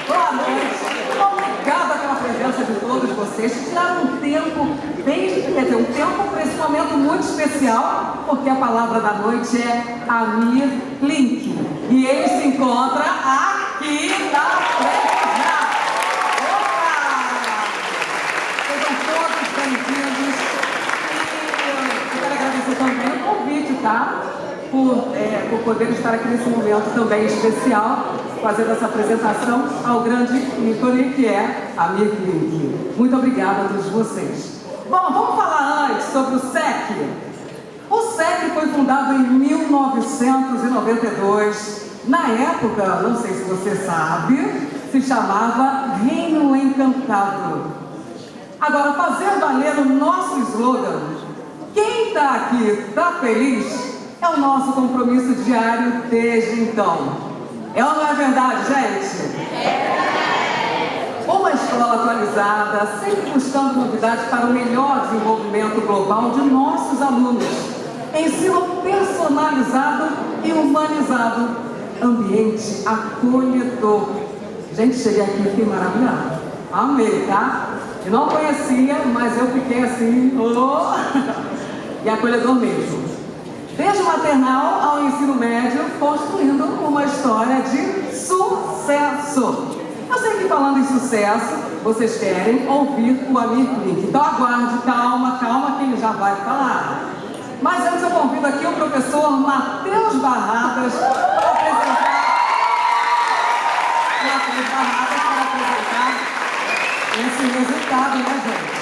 Boa noite. Obrigada pela presença de todos vocês que tiraram um tempo para esse momento muito especial, porque a palavra da noite é Amir Klink. E ele se encontra aqui na frente já. Sejam todos bem-vindos. E eu quero agradecer também o convite, tá? Por poder estar aqui nesse momento também especial, fazendo essa apresentação ao grande ícone que é Amir Klink. Muito obrigada a todos vocês. Bom, vamos falar antes sobre o SEC. O SEC foi fundado em 1992. Na época, não sei se você sabe, se chamava Reino Encantado. Agora, fazer valer o nosso slogan, quem está aqui está feliz, é o nosso compromisso diário desde então. É ou não é verdade, gente? Uma escola atualizada, sempre buscando novidades para o melhor desenvolvimento global de nossos alunos. Ensino personalizado e humanizado. Ambiente acolhedor. Gente, cheguei aqui e fiquei maravilhada. Amei, tá? Eu não conhecia, mas eu fiquei assim, e acolhedor mesmo. Desde o maternal ao ensino médio, construindo uma história de sucesso. Eu sei que falando em sucesso, vocês querem ouvir o Amir Klink. Então aguarde, calma, que ele já vai falar. Mas antes eu convido aqui o professor Matheus Barradas para apresentar esse resultado, né, gente?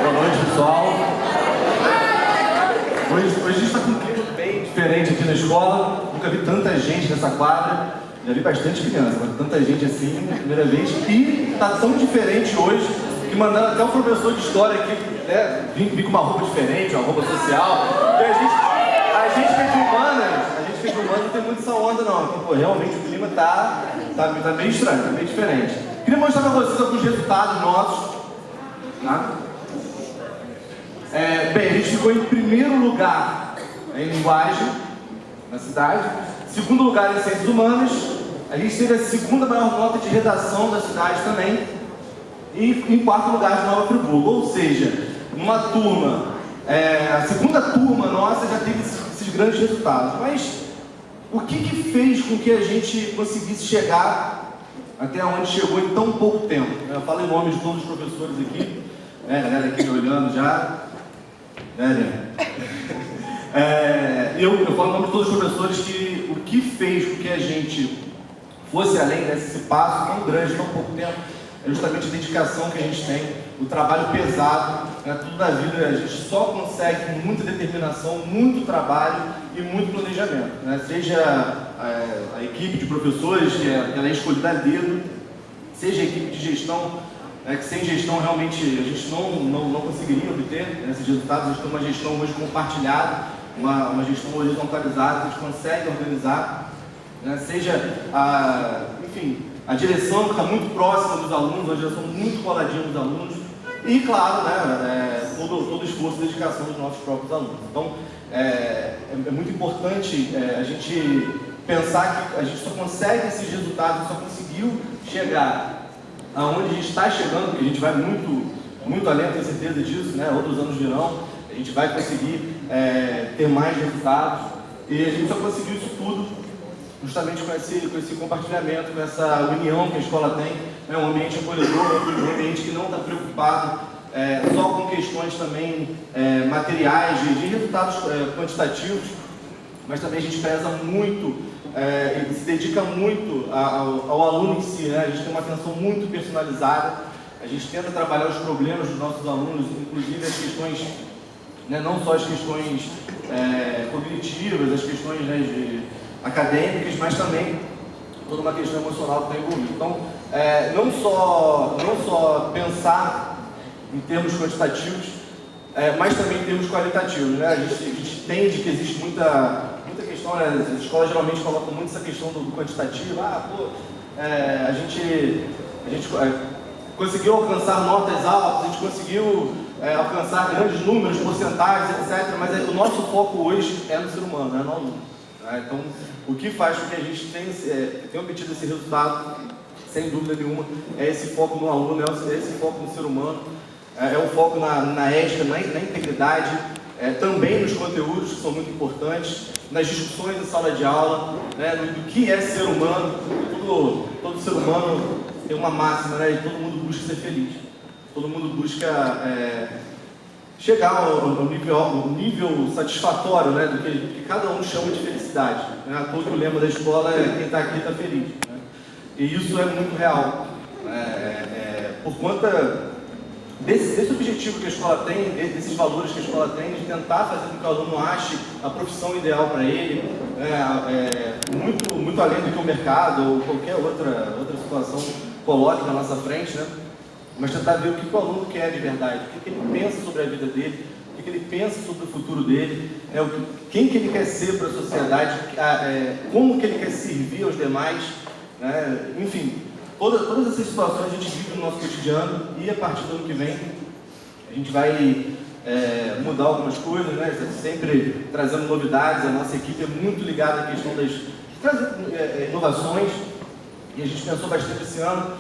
Boa noite, pessoal. Hoje a gente está com um clima bem diferente aqui na escola. Nunca vi tanta gente nessa quadra. Já vi bastante criança, mas tanta gente assim, primeira vez. E está tão diferente hoje que mandaram até um professor de história aqui, né, vir com uma roupa diferente, uma roupa social. E a gente que é de humanas, não tem muito essa onda não. Então, pô, realmente o clima tá meio estranho, tá meio diferente. Queria mostrar para vocês alguns resultados nossos. Tá? Bem, a gente ficou em primeiro lugar em linguagem na cidade, segundo lugar em ciências humanas, a gente teve a segunda maior nota de redação da cidade também, e em quarto lugar de Nova Friburgo. Ou seja, numa turma, a segunda turma nossa já teve esses grandes resultados. Mas o que fez com que a gente conseguisse chegar até onde chegou em tão pouco tempo? Eu falo em nome de todos os professores aqui, né, galera aqui me olhando já. Eu falo em nome de todos os professores que o que fez com que a gente fosse além desse passo tão grande, tão pouco tempo, é justamente a dedicação que a gente tem, o trabalho pesado, né? Tudo na vida a gente só consegue com muita determinação, muito trabalho e muito planejamento, né? Seja a equipe de professores, que ela é escolhida a dedo, seja a equipe de gestão, que sem gestão realmente a gente não conseguiria obter esses resultados. A gente tem uma gestão hoje compartilhada, uma gestão horizontalizada, que a gente consegue organizar, né? Seja a direção que está muito próxima dos alunos, uma direção muito coladinha dos alunos, e claro, né, todo o esforço e dedicação dos nossos próprios alunos. Então é muito importante a gente pensar que a gente só consegue esses resultados, só conseguiu chegar aonde a gente está chegando, porque a gente vai muito além, tenho certeza disso, né? Outros anos virão, a gente vai conseguir ter mais resultados, e a gente só conseguiu isso tudo justamente com esse compartilhamento, com essa união que a escola tem, né? Um ambiente acolhedor, um ambiente que não está preocupado só com questões também materiais, de resultados quantitativos, mas também a gente preza muito e se dedica muito ao aluno em si, né? A gente tem uma atenção muito personalizada, a gente tenta trabalhar os problemas dos nossos alunos, inclusive as questões, né, não só as questões cognitivas, as questões, né, acadêmicas, mas também toda uma questão emocional que está envolvida. Então, não só pensar em termos quantitativos, mas também em termos qualitativos, né? A gente entende que existe muita questão, né? As escolas geralmente colocam muito essa questão do quantitativo. A gente conseguiu alcançar notas altas, a gente conseguiu alcançar grandes números, porcentagens, etc. Mas o nosso foco hoje é no ser humano, é no aluno. Né? Então, o que faz com que a gente tenha obtido esse resultado, sem dúvida nenhuma, é esse foco no aluno, é esse foco no ser humano, é o foco na ética, na integridade, também nos conteúdos que são muito importantes, nas discussões em sala de aula, né, do que é ser humano. Todo ser humano tem uma máxima, né, e todo mundo busca ser feliz. Todo mundo busca chegar ao nível satisfatório, né, do que cada um chama de felicidade. Né? Todo o lema da escola é quem está aqui está feliz. Né? E isso é muito real. Por conta desse objetivo que a escola tem, desses valores que a escola tem, de tentar fazer com que o aluno ache a profissão ideal para ele, muito além do que o mercado ou qualquer outra situação coloque na nossa frente, né? Mas tentar ver o que o aluno quer de verdade, o que ele pensa sobre a vida dele, o que ele pensa sobre o futuro dele, quem que ele quer ser para a sociedade, como que ele quer servir aos demais, né? Enfim, todas essas situações a gente vive no nosso cotidiano e a partir do ano que vem a gente vai mudar algumas coisas, né? Sempre trazendo novidades. A nossa equipe é muito ligada à questão de trazer inovações e a gente pensou bastante esse ano.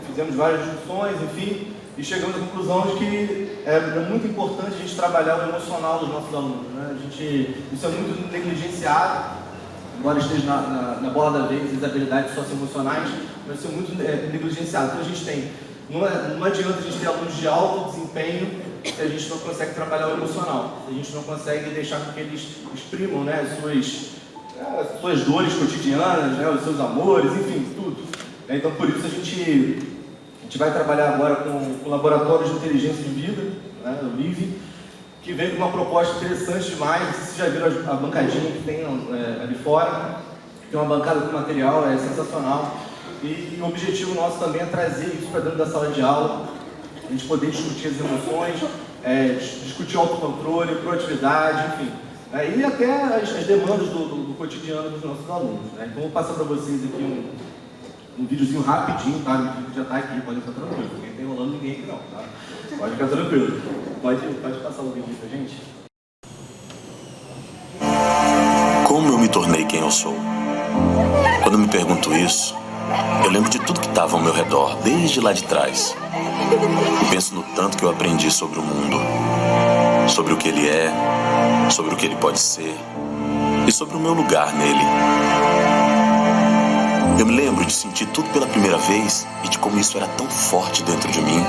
Fizemos várias discussões, enfim, e chegamos à conclusão de que é muito importante a gente trabalhar o emocional dos nossos alunos, né? Isso é muito negligenciado, embora esteja na bola da vez as habilidades socioemocionais, mas isso é muito negligenciado. Então a gente tem, não adianta a gente ter alunos de alto desempenho se a gente não consegue trabalhar o emocional, se a gente não consegue deixar com que eles exprimam, né, as suas dores cotidianas, né, os seus amores, enfim, tudo. Então, por isso, a gente vai trabalhar agora com o Laboratório de Inteligência de Vida, né, o LIVE, que vem com uma proposta interessante demais. Vocês já viram a bancadinha que tem ali fora, tem uma bancada com material, é sensacional. E o objetivo nosso também é trazer isso para dentro da sala de aula, a gente poder discutir as emoções, discutir autocontrole, proatividade, enfim. E até as demandas do cotidiano dos nossos alunos. Né? Então, vou passar para vocês aqui um videozinho rapidinho, tá? O vídeo já está aqui, pode ficar tranquilo, ninguém está enrolando ninguém aqui não, tá? Pode ficar tranquilo. Pode passar o vídeo pra gente? Como eu me tornei quem eu sou? Quando me pergunto isso, eu lembro de tudo que estava ao meu redor, desde lá de trás. E penso no tanto que eu aprendi sobre o mundo, sobre o que ele é, sobre o que ele pode ser e sobre o meu lugar nele. Eu me lembro de sentir tudo pela primeira vez e de como isso era tão forte dentro de mim.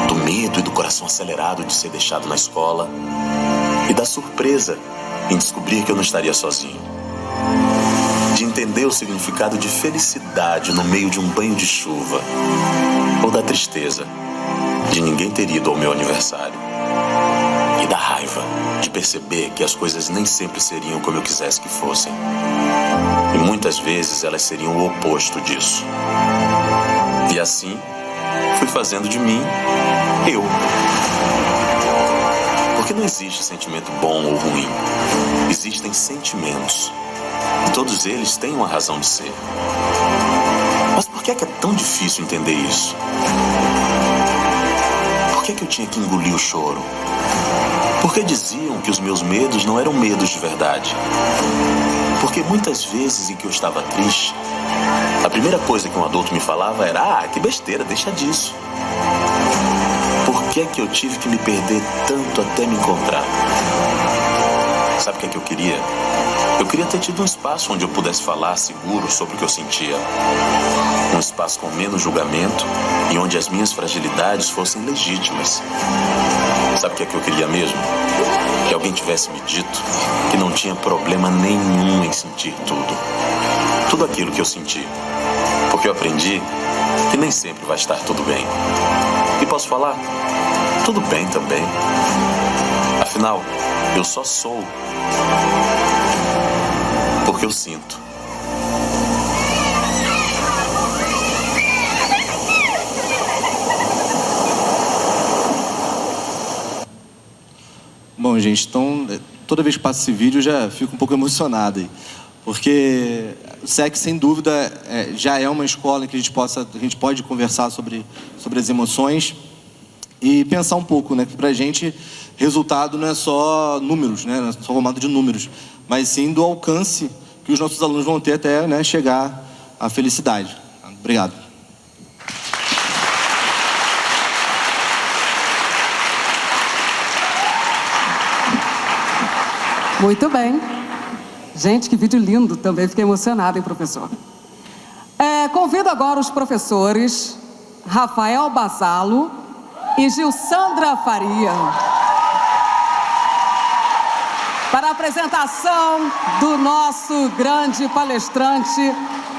Do medo e do coração acelerado de ser deixado na escola. E da surpresa em descobrir que eu não estaria sozinho. De entender o significado de felicidade no meio de um banho de chuva. Ou da tristeza de ninguém ter ido ao meu aniversário. E da raiva de perceber que as coisas nem sempre seriam como eu quisesse que fossem. E muitas vezes elas seriam o oposto disso. E assim, fui fazendo de mim, eu. Porque não existe sentimento bom ou ruim. Existem sentimentos. E todos eles têm uma razão de ser. Mas por que é tão difícil entender isso? Por que eu tinha que engolir o choro? Porque diziam que os meus medos não eram medos de verdade. Porque muitas vezes em que eu estava triste, a primeira coisa que um adulto me falava era: que besteira, deixa disso. Por que eu tive que me perder tanto até me encontrar? Sabe o que eu queria? Eu queria ter tido um espaço onde eu pudesse falar seguro sobre o que eu sentia. Um espaço com menos julgamento e onde as minhas fragilidades fossem legítimas. Sabe o que eu queria mesmo? Que alguém tivesse me dito que não tinha problema nenhum em sentir tudo. Tudo aquilo que eu senti. Porque eu aprendi que nem sempre vai estar tudo bem. E posso falar, tudo bem também. Afinal, eu só sou porque eu sinto. Bom, gente, então, toda vez que passo esse vídeo eu já fico um pouco emocionado aí. Porque o SEC, sem dúvida, já é uma escola em que a gente pode conversar sobre as emoções. e pensar um pouco, né? Que pra gente, resultado não é só números, né? Não é só formato de números, mas sim do alcance que os nossos alunos vão ter até, né, chegar à felicidade. Obrigado. Muito bem. Gente, que vídeo lindo também. Fiquei emocionada, hein, professor? Convido agora os professores Rafael Basalo e Gilsandra Faria para a apresentação do nosso grande palestrante,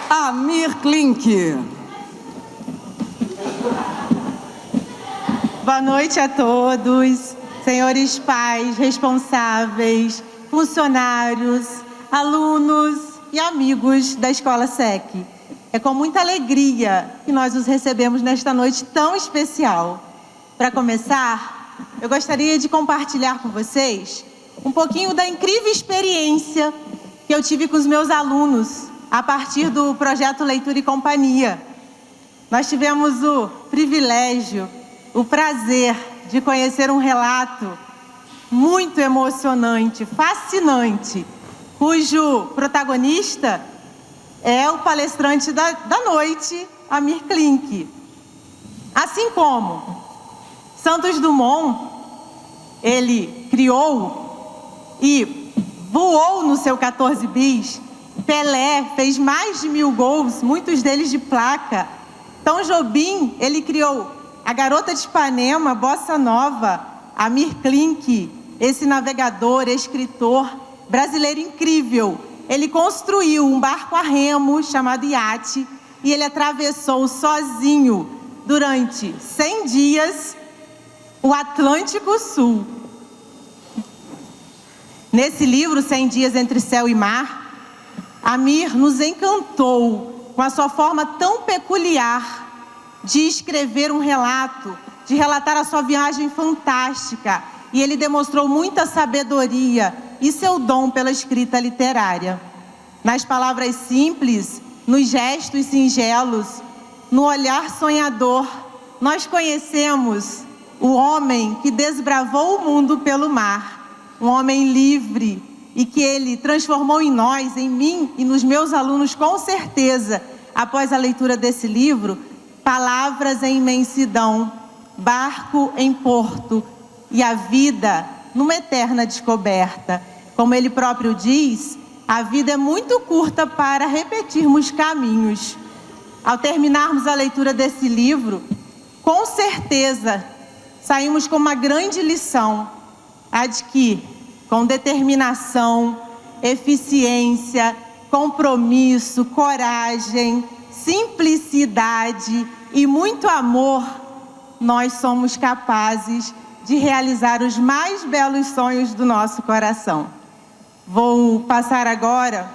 Amir Klink. Boa noite a todos, senhores pais, responsáveis, funcionários, alunos e amigos da Escola SEC. É com muita alegria que nós os recebemos nesta noite tão especial. Para começar, eu gostaria de compartilhar com vocês um pouquinho da incrível experiência que eu tive com os meus alunos a partir do projeto Leitura e Companhia. Nós tivemos o privilégio, o prazer de conhecer um relato muito emocionante, fascinante, cujo protagonista é o palestrante da noite, Amir Klink. Assim como Santos Dumont, ele criou e voou no seu 14 bis, Pelé fez mais de 1000 gols, muitos deles de placa. Tom Jobim, ele criou a Garota de Ipanema, Bossa Nova. Amir Klink, esse navegador, escritor brasileiro incrível, ele construiu um barco a remo chamado iate e ele atravessou sozinho durante 100 dias o Atlântico Sul. Nesse livro, 100 Dias Entre Céu e Mar, Amir nos encantou com a sua forma tão peculiar de escrever um relato, de relatar a sua viagem fantástica. E ele demonstrou muita sabedoria e seu dom pela escrita literária. Nas palavras simples, nos gestos singelos, no olhar sonhador, nós conhecemos o homem que desbravou o mundo pelo mar, um homem livre e que ele transformou em nós, em mim e nos meus alunos, com certeza, após a leitura desse livro, palavras em imensidão, barco em porto e a vida numa eterna descoberta. Como ele próprio diz, a vida é muito curta para repetirmos caminhos. Ao terminarmos a leitura desse livro, com certeza saímos com uma grande lição, a de que, com determinação, eficiência, compromisso, coragem, simplicidade e muito amor, nós somos capazes de realizar os mais belos sonhos do nosso coração. Vou passar agora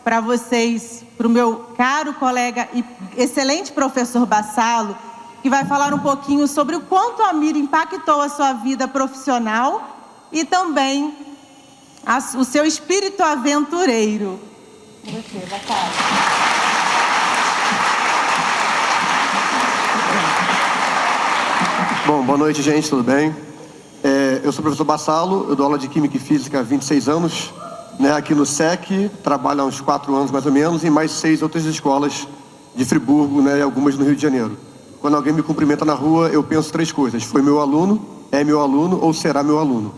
para vocês, para o meu caro colega e excelente professor Basalo, que vai falar um pouquinho sobre o quanto a Amir impactou a sua vida profissional e também o seu espírito aventureiro. Você, Basalo. Bom, boa noite, gente, tudo bem? Eu sou o professor Basalo, eu dou aula de Química e Física há 26 anos, né, aqui no SEC, trabalho há uns 4 anos mais ou menos, em mais 6 outras escolas de Friburgo, né, e algumas no Rio de Janeiro. Quando alguém me cumprimenta na rua, eu penso 3 coisas: foi meu aluno, é meu aluno ou será meu aluno?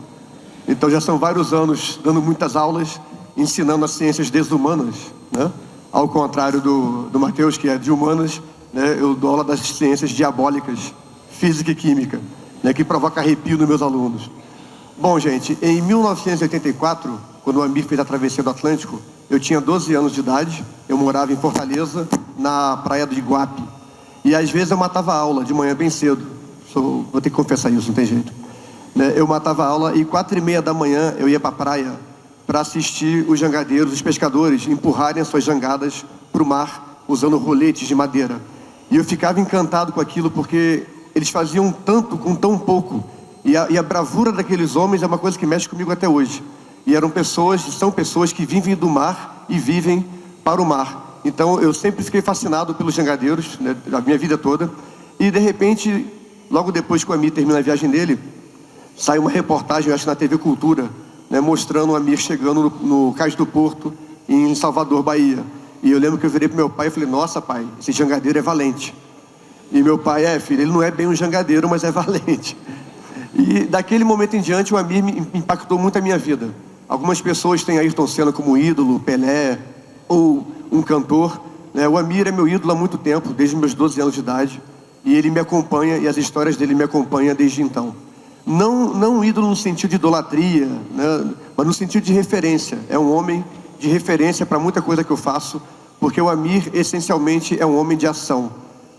Então já são vários anos dando muitas aulas, ensinando as ciências desumanas, né? Ao contrário do Matheus, que é de humanas, né, eu dou aula das ciências diabólicas, física e química, né, que provoca arrepio nos meus alunos. Bom, gente, em 1984, quando o Amir fez a travessia do Atlântico, eu tinha 12 anos de idade, eu morava em Fortaleza, na praia do Iguape. E às vezes eu matava aula de manhã bem cedo. Vou ter que confessar isso, não tem jeito. Né, eu matava aula e 4h30 da manhã eu ia para a praia para assistir os jangadeiros, os pescadores, empurrarem as suas jangadas para o mar usando roletes de madeira. E eu ficava encantado com aquilo porque eles faziam tanto com tão pouco. E a bravura daqueles homens é uma coisa que mexe comigo até hoje. E são pessoas que vivem do mar e vivem para o mar. Então eu sempre fiquei fascinado pelos jangadeiros, né, a minha vida toda. E de repente, logo depois que o Amir termina a viagem dele, sai uma reportagem, eu acho, na TV Cultura, né, mostrando o Amir chegando no Cais do Porto, em Salvador, Bahia. E eu lembro que eu virei pro meu pai e falei, nossa pai, esse jangadeiro é valente. E meu pai, filho, ele não é bem um jangadeiro, mas é valente. E daquele momento em diante, o Amir me impactou muito a minha vida. Algumas pessoas têm Ayrton Senna como ídolo, Pelé, ou um cantor, né? O Amir é meu ídolo há muito tempo, desde meus 12 anos de idade. E ele me acompanha, e as histórias dele me acompanham desde então. Não um ídolo no sentido de idolatria, né? Mas no sentido de referência. É um homem de referência para muita coisa que eu faço, porque o Amir, essencialmente, é um homem de ação.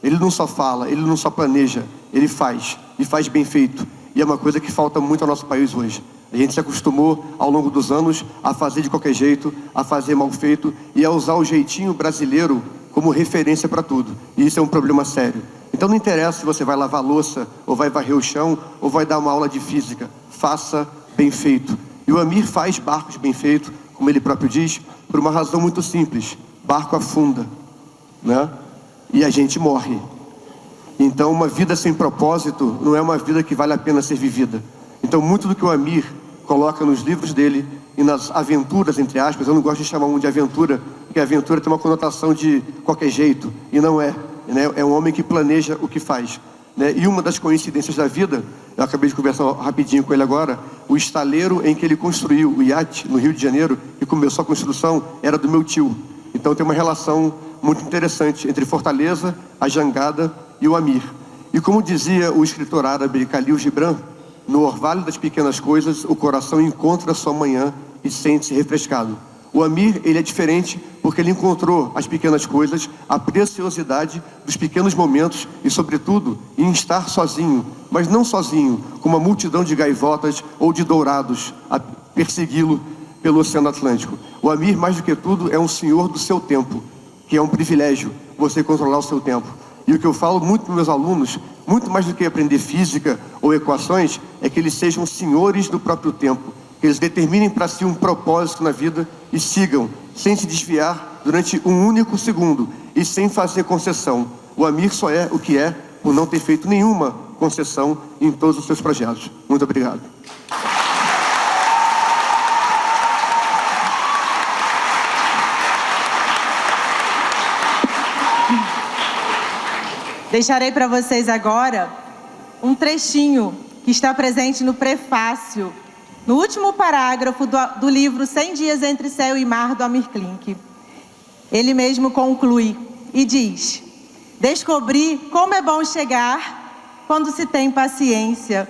Ele não só fala, ele não só planeja, ele faz, e faz bem feito. E é uma coisa que falta muito ao nosso país hoje. A gente se acostumou, ao longo dos anos, a fazer de qualquer jeito, a fazer mal feito, e a usar o jeitinho brasileiro como referência para tudo. E isso é um problema sério. Então não interessa se você vai lavar louça, ou vai varrer o chão, ou vai dar uma aula de física. Faça bem feito. E o Amir faz barcos bem feitos, como ele próprio diz, por uma razão muito simples. Barco afunda, né? E a gente morre. Então uma vida sem propósito não é uma vida que vale a pena ser vivida. Então muito do que o Amir coloca nos livros dele e nas aventuras, entre aspas, eu não gosto de chamar um de aventura, porque a aventura tem uma conotação de qualquer jeito, e não é, né? É um homem que planeja o que faz, né? E uma das coincidências da vida, eu acabei de conversar rapidinho com ele agora, o estaleiro em que ele construiu o iate no Rio de Janeiro, e começou a construção, era do meu tio. Então tem uma relação muito interessante entre Fortaleza, a jangada e o Amir. E como dizia o escritor árabe Khalil Gibran, no orvalho das pequenas coisas, o coração encontra a sua manhã e sente-se refrescado. O Amir, ele é diferente porque ele encontrou as pequenas coisas, a preciosidade dos pequenos momentos e, sobretudo, em estar sozinho, mas não sozinho, com uma multidão de gaivotas ou de dourados a persegui-lo pelo Oceano Atlântico. O Amir, mais do que tudo, é um senhor do seu tempo, que é um privilégio você controlar o seu tempo. E o que eu falo muito para meus alunos, muito mais do que aprender física ou equações, é que eles sejam senhores do próprio tempo, que eles determinem para si um propósito na vida e sigam, sem se desviar durante um único segundo e sem fazer concessão. O Amir só é o que é por não ter feito nenhuma concessão em todos os seus projetos. Muito obrigado. Deixarei para vocês agora um trechinho que está presente no prefácio, no último parágrafo do livro 100 Dias Entre Céu e Mar, do Amir Klink. Ele mesmo conclui e diz: descobri como é bom chegar quando se tem paciência.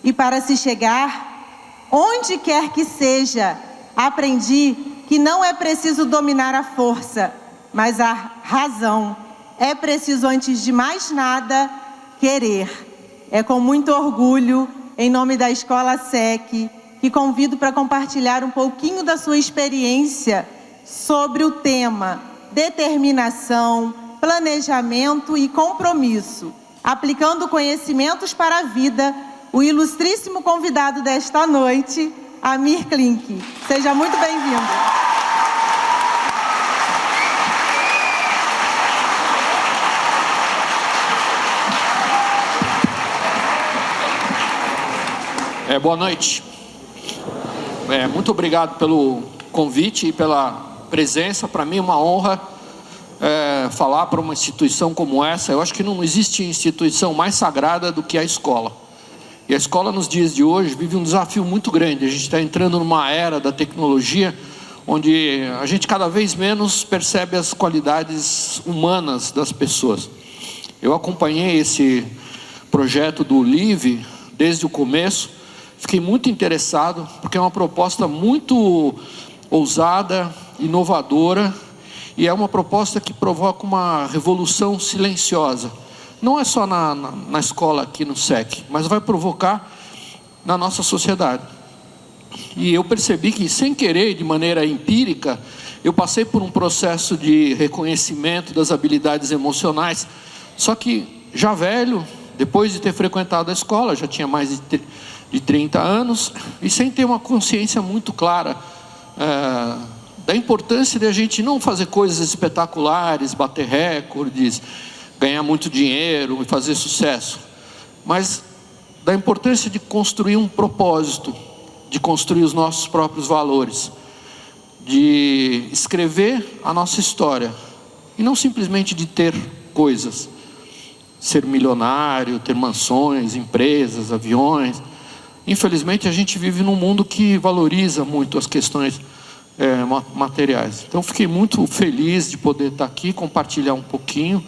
E para se chegar, onde quer que seja, aprendi que não é preciso dominar a força, mas a razão. É preciso, antes de mais nada, querer. É com muito orgulho, em nome da Escola SEC, que convido para compartilhar um pouquinho da sua experiência sobre o tema determinação, planejamento e compromisso, aplicando conhecimentos para a vida, o ilustríssimo convidado desta noite, Amir Klink. Seja muito bem-vindo. Boa noite. Muito obrigado pelo convite e pela presença. Para mim é uma honra falar para uma instituição como essa. Eu acho que não existe instituição mais sagrada do que a escola. E a escola, nos dias de hoje, vive um desafio muito grande. A gente está entrando numa era da tecnologia, onde a gente cada vez menos percebe as qualidades humanas das pessoas. Eu acompanhei esse projeto do LIVE desde o começo. Fiquei muito interessado, porque é uma proposta muito ousada, inovadora, e é uma proposta que provoca uma revolução silenciosa. Não é só na escola aqui no SEC, mas vai provocar na nossa sociedade. E eu percebi que, sem querer, de maneira empírica, eu passei por um processo de reconhecimento das habilidades emocionais, só que já velho, depois de ter frequentado a escola, já tinha mais de 30 anos, e sem ter uma consciência muito clara da importância de a gente não fazer coisas espetaculares, bater recordes, ganhar muito dinheiro e fazer sucesso, mas da importância de construir um propósito, de construir os nossos próprios valores, de escrever a nossa história, e não simplesmente de ter coisas, ser milionário, ter mansões, empresas, aviões. Infelizmente a gente vive num mundo que valoriza muito as questões materiais. Então fiquei muito feliz de poder estar aqui, compartilhar um pouquinho.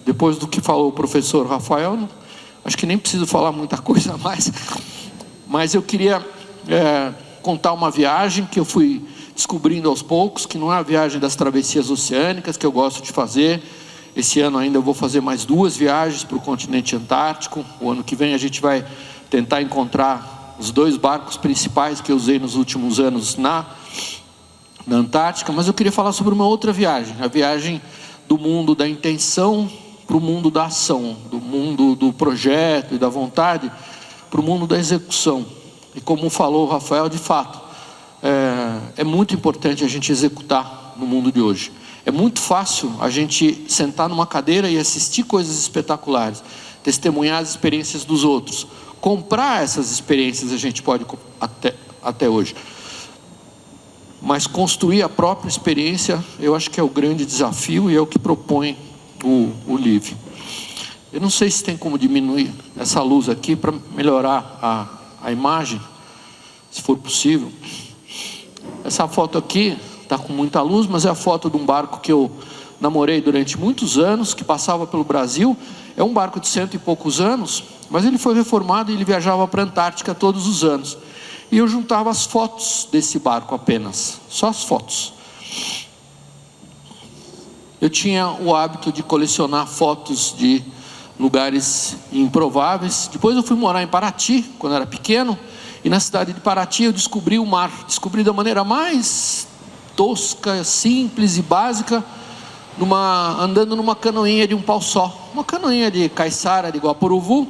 Depois do que falou o professor Rafael, acho que nem preciso falar muita coisa a mais, mas eu queria contar uma viagem que eu fui descobrindo aos poucos, que não é a viagem das travessias oceânicas, que eu gosto de fazer. Esse ano ainda eu vou fazer mais 2 viagens para o continente antártico. O ano que vem a gente vai tentar encontrar os 2 barcos principais que eu usei nos últimos anos na Antártica. Mas eu queria falar sobre uma outra viagem, a viagem do mundo da intenção para o mundo da ação, do mundo do projeto e da vontade para o mundo da execução. E como falou o Rafael, de fato, é muito importante a gente executar no mundo de hoje. É muito fácil a gente sentar numa cadeira e assistir coisas espetaculares, testemunhar as experiências dos outros. Comprar essas experiências a gente pode até hoje. Mas construir a própria experiência, eu acho que é o grande desafio e é o que propõe o LIVE. Eu não sei se tem como diminuir essa luz aqui para melhorar a imagem, se for possível. Essa foto aqui está com muita luz, mas é a foto de um barco que eu namorei durante muitos anos, que passava pelo Brasil. É um barco de 100 e poucos anos, mas ele foi reformado e ele viajava para a Antártica todos os anos. E eu juntava as fotos desse barco apenas, só as fotos. Eu tinha o hábito de colecionar fotos de lugares improváveis. Depois eu fui morar em Paraty, quando era pequeno, e na cidade de Paraty eu descobri o mar. Descobri da maneira mais tosca, simples e básica, andando numa canoinha de um pau só. Uma canoinha de Caiçara, de Guaporuvu.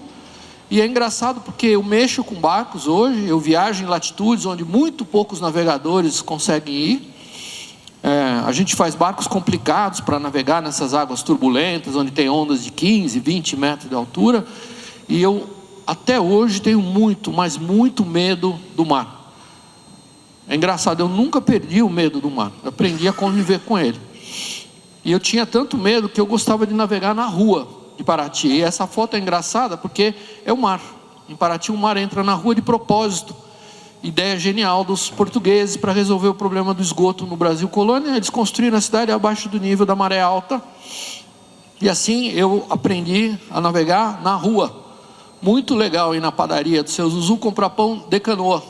E é engraçado porque eu mexo com barcos hoje, eu viajo em latitudes onde muito poucos navegadores conseguem ir. A gente faz barcos complicados para navegar nessas águas turbulentas, onde tem ondas de 15, 20 metros de altura. E eu, até hoje, tenho muito, mas muito medo do mar. É engraçado, eu nunca perdi o medo do mar. Eu aprendi a conviver com ele. E eu tinha tanto medo que eu gostava de navegar na rua de Paraty. E essa foto é engraçada porque é o mar. Em Paraty o mar entra na rua de propósito. Ideia genial dos portugueses para resolver o problema do esgoto no Brasil colônia. Eles construíram a cidade abaixo do nível da maré alta. E assim eu aprendi a navegar na rua. Muito legal ir na padaria do Seu Zuzu comprar pão de canoa.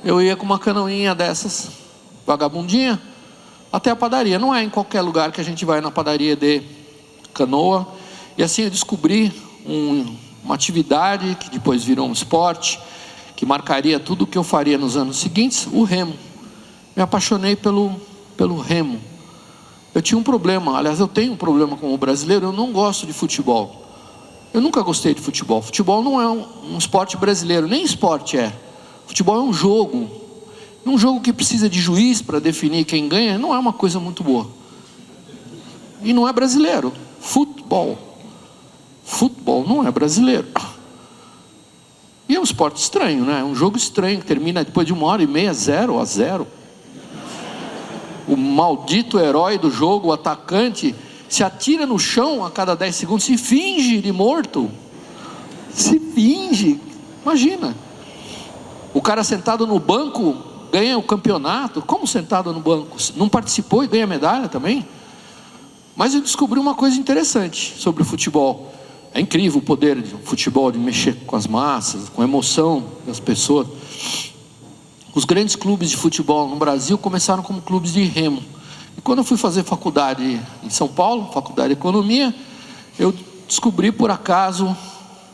Eu ia com uma canoinha dessas, vagabundinha, até a padaria. Não é em qualquer lugar que a gente vai na padaria de canoa. E assim eu descobri uma atividade que depois virou um esporte, que marcaria tudo o que eu faria nos anos seguintes, o remo. Me apaixonei pelo remo. Eu tinha um problema, aliás eu tenho um problema como brasileiro, eu não gosto de futebol. Eu nunca gostei de futebol. Futebol não é um esporte brasileiro, nem esporte é. Futebol é um jogo que precisa de juiz para definir quem ganha, não é uma coisa muito boa. E não é brasileiro. Futebol não é brasileiro. E é um esporte estranho, né? É um jogo estranho, que termina depois de 1h30, 0-0. O maldito herói do jogo, o atacante, se atira no chão a cada 10 segundos, se finge de morto. Se finge. Imagina. O cara sentado no banco ganha o campeonato. Como sentado no banco? Não participou e ganha medalha também? Mas eu descobri uma coisa interessante sobre o futebol. É incrível o poder do futebol, de mexer com as massas, com a emoção das pessoas. Os grandes clubes de futebol no Brasil começaram como clubes de remo. E quando eu fui fazer faculdade em São Paulo, faculdade de economia, eu descobri por acaso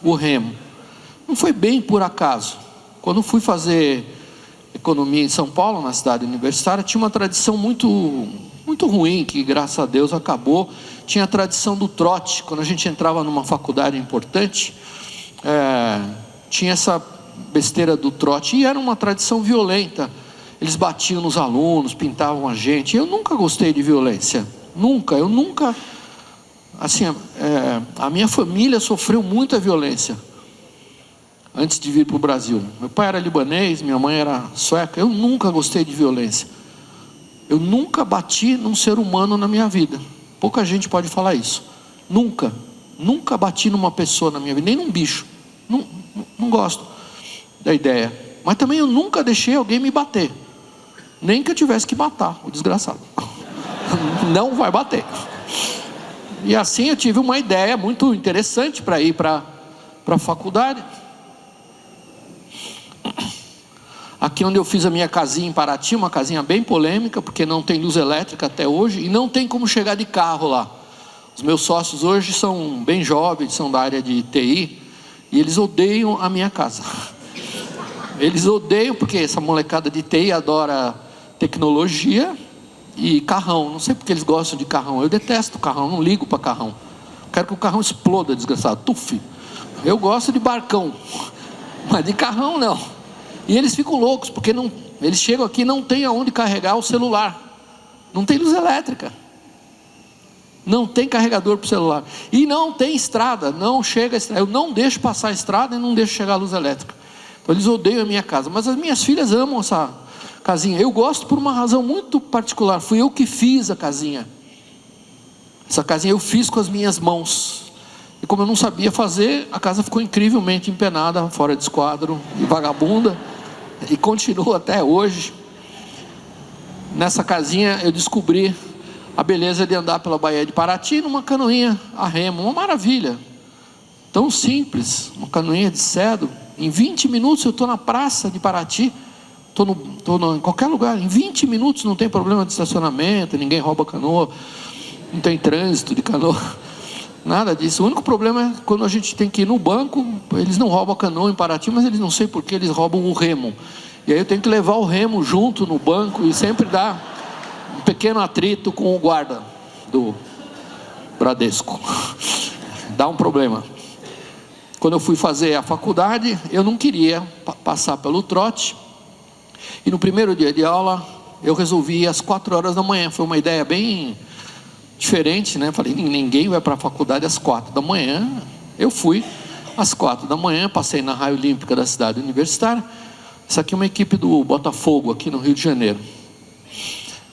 o remo. Não foi bem por acaso. Quando fui fazer economia em São Paulo, na cidade universitária, tinha uma tradição muito ruim, que graças a Deus acabou. Tinha a tradição do trote. Quando a gente entrava numa faculdade importante, tinha essa besteira do trote, e era uma tradição violenta. Eles batiam nos alunos, pintavam a gente. Eu nunca gostei de violência, eu nunca assim, a minha família sofreu muita violência antes de vir para o Brasil. Meu pai era libanês, minha mãe era sueca. Eu nunca gostei de violência. Eu nunca bati num ser humano na minha vida. Pouca gente pode falar isso. Nunca bati numa pessoa na minha vida, nem num bicho. Não gosto da ideia. Mas também eu nunca deixei alguém me bater. Nem que eu tivesse que matar o desgraçado. Não vai bater. E assim eu tive uma ideia muito interessante para ir para a faculdade. Aqui onde eu fiz a minha casinha em Paraty, uma casinha bem polêmica, porque não tem luz elétrica até hoje, e não tem como chegar de carro lá. Os meus sócios hoje são bem jovens, são da área de TI, e eles odeiam a minha casa. Eles odeiam, porque essa molecada de TI adora tecnologia e carrão. Não sei porque eles gostam de carrão. Eu detesto carrão, não ligo para carrão. Quero que o carrão exploda, desgraçado. Tuf. Eu gosto de barcão, mas de carrão não. E eles ficam loucos, porque eles chegam aqui e não tem aonde carregar o celular. Não tem luz elétrica. Não tem carregador para o celular. E não tem estrada, não chega a estrada. Eu não deixo passar a estrada e não deixo chegar a luz elétrica. Então eles odeiam a minha casa. Mas as minhas filhas amam essa casinha. Eu gosto por uma razão muito particular. Fui eu que fiz a casinha. Essa casinha eu fiz com as minhas mãos. E como eu não sabia fazer, a casa ficou incrivelmente empenada, fora de esquadro e vagabunda. E continua até hoje. Nessa casinha eu descobri a beleza de andar pela Baía de Paraty numa canoinha a remo, uma maravilha. Tão simples, uma canoinha de cedro. Em 20 minutos eu estou na praça de Paraty, estou em qualquer lugar. Em 20 minutos não tem problema de estacionamento, ninguém rouba canoa, não tem trânsito de canoa, nada disso. O único problema é quando a gente tem que ir no banco. Eles não roubam a canoa em Paraty, mas eles não sei por que eles roubam o remo. E aí eu tenho que levar o remo junto no banco e sempre dá um pequeno atrito com o guarda do Bradesco. Dá um problema. Quando eu fui fazer a faculdade, eu não queria passar pelo trote. E no primeiro dia de aula, eu resolvi ir às 4 horas da manhã. Foi uma ideia bem diferente, né? Falei, ninguém vai para a faculdade às 4 da manhã. Eu fui às 4 da manhã, passei na raia olímpica da cidade universitária. Essa aqui é uma equipe do Botafogo, aqui no Rio de Janeiro.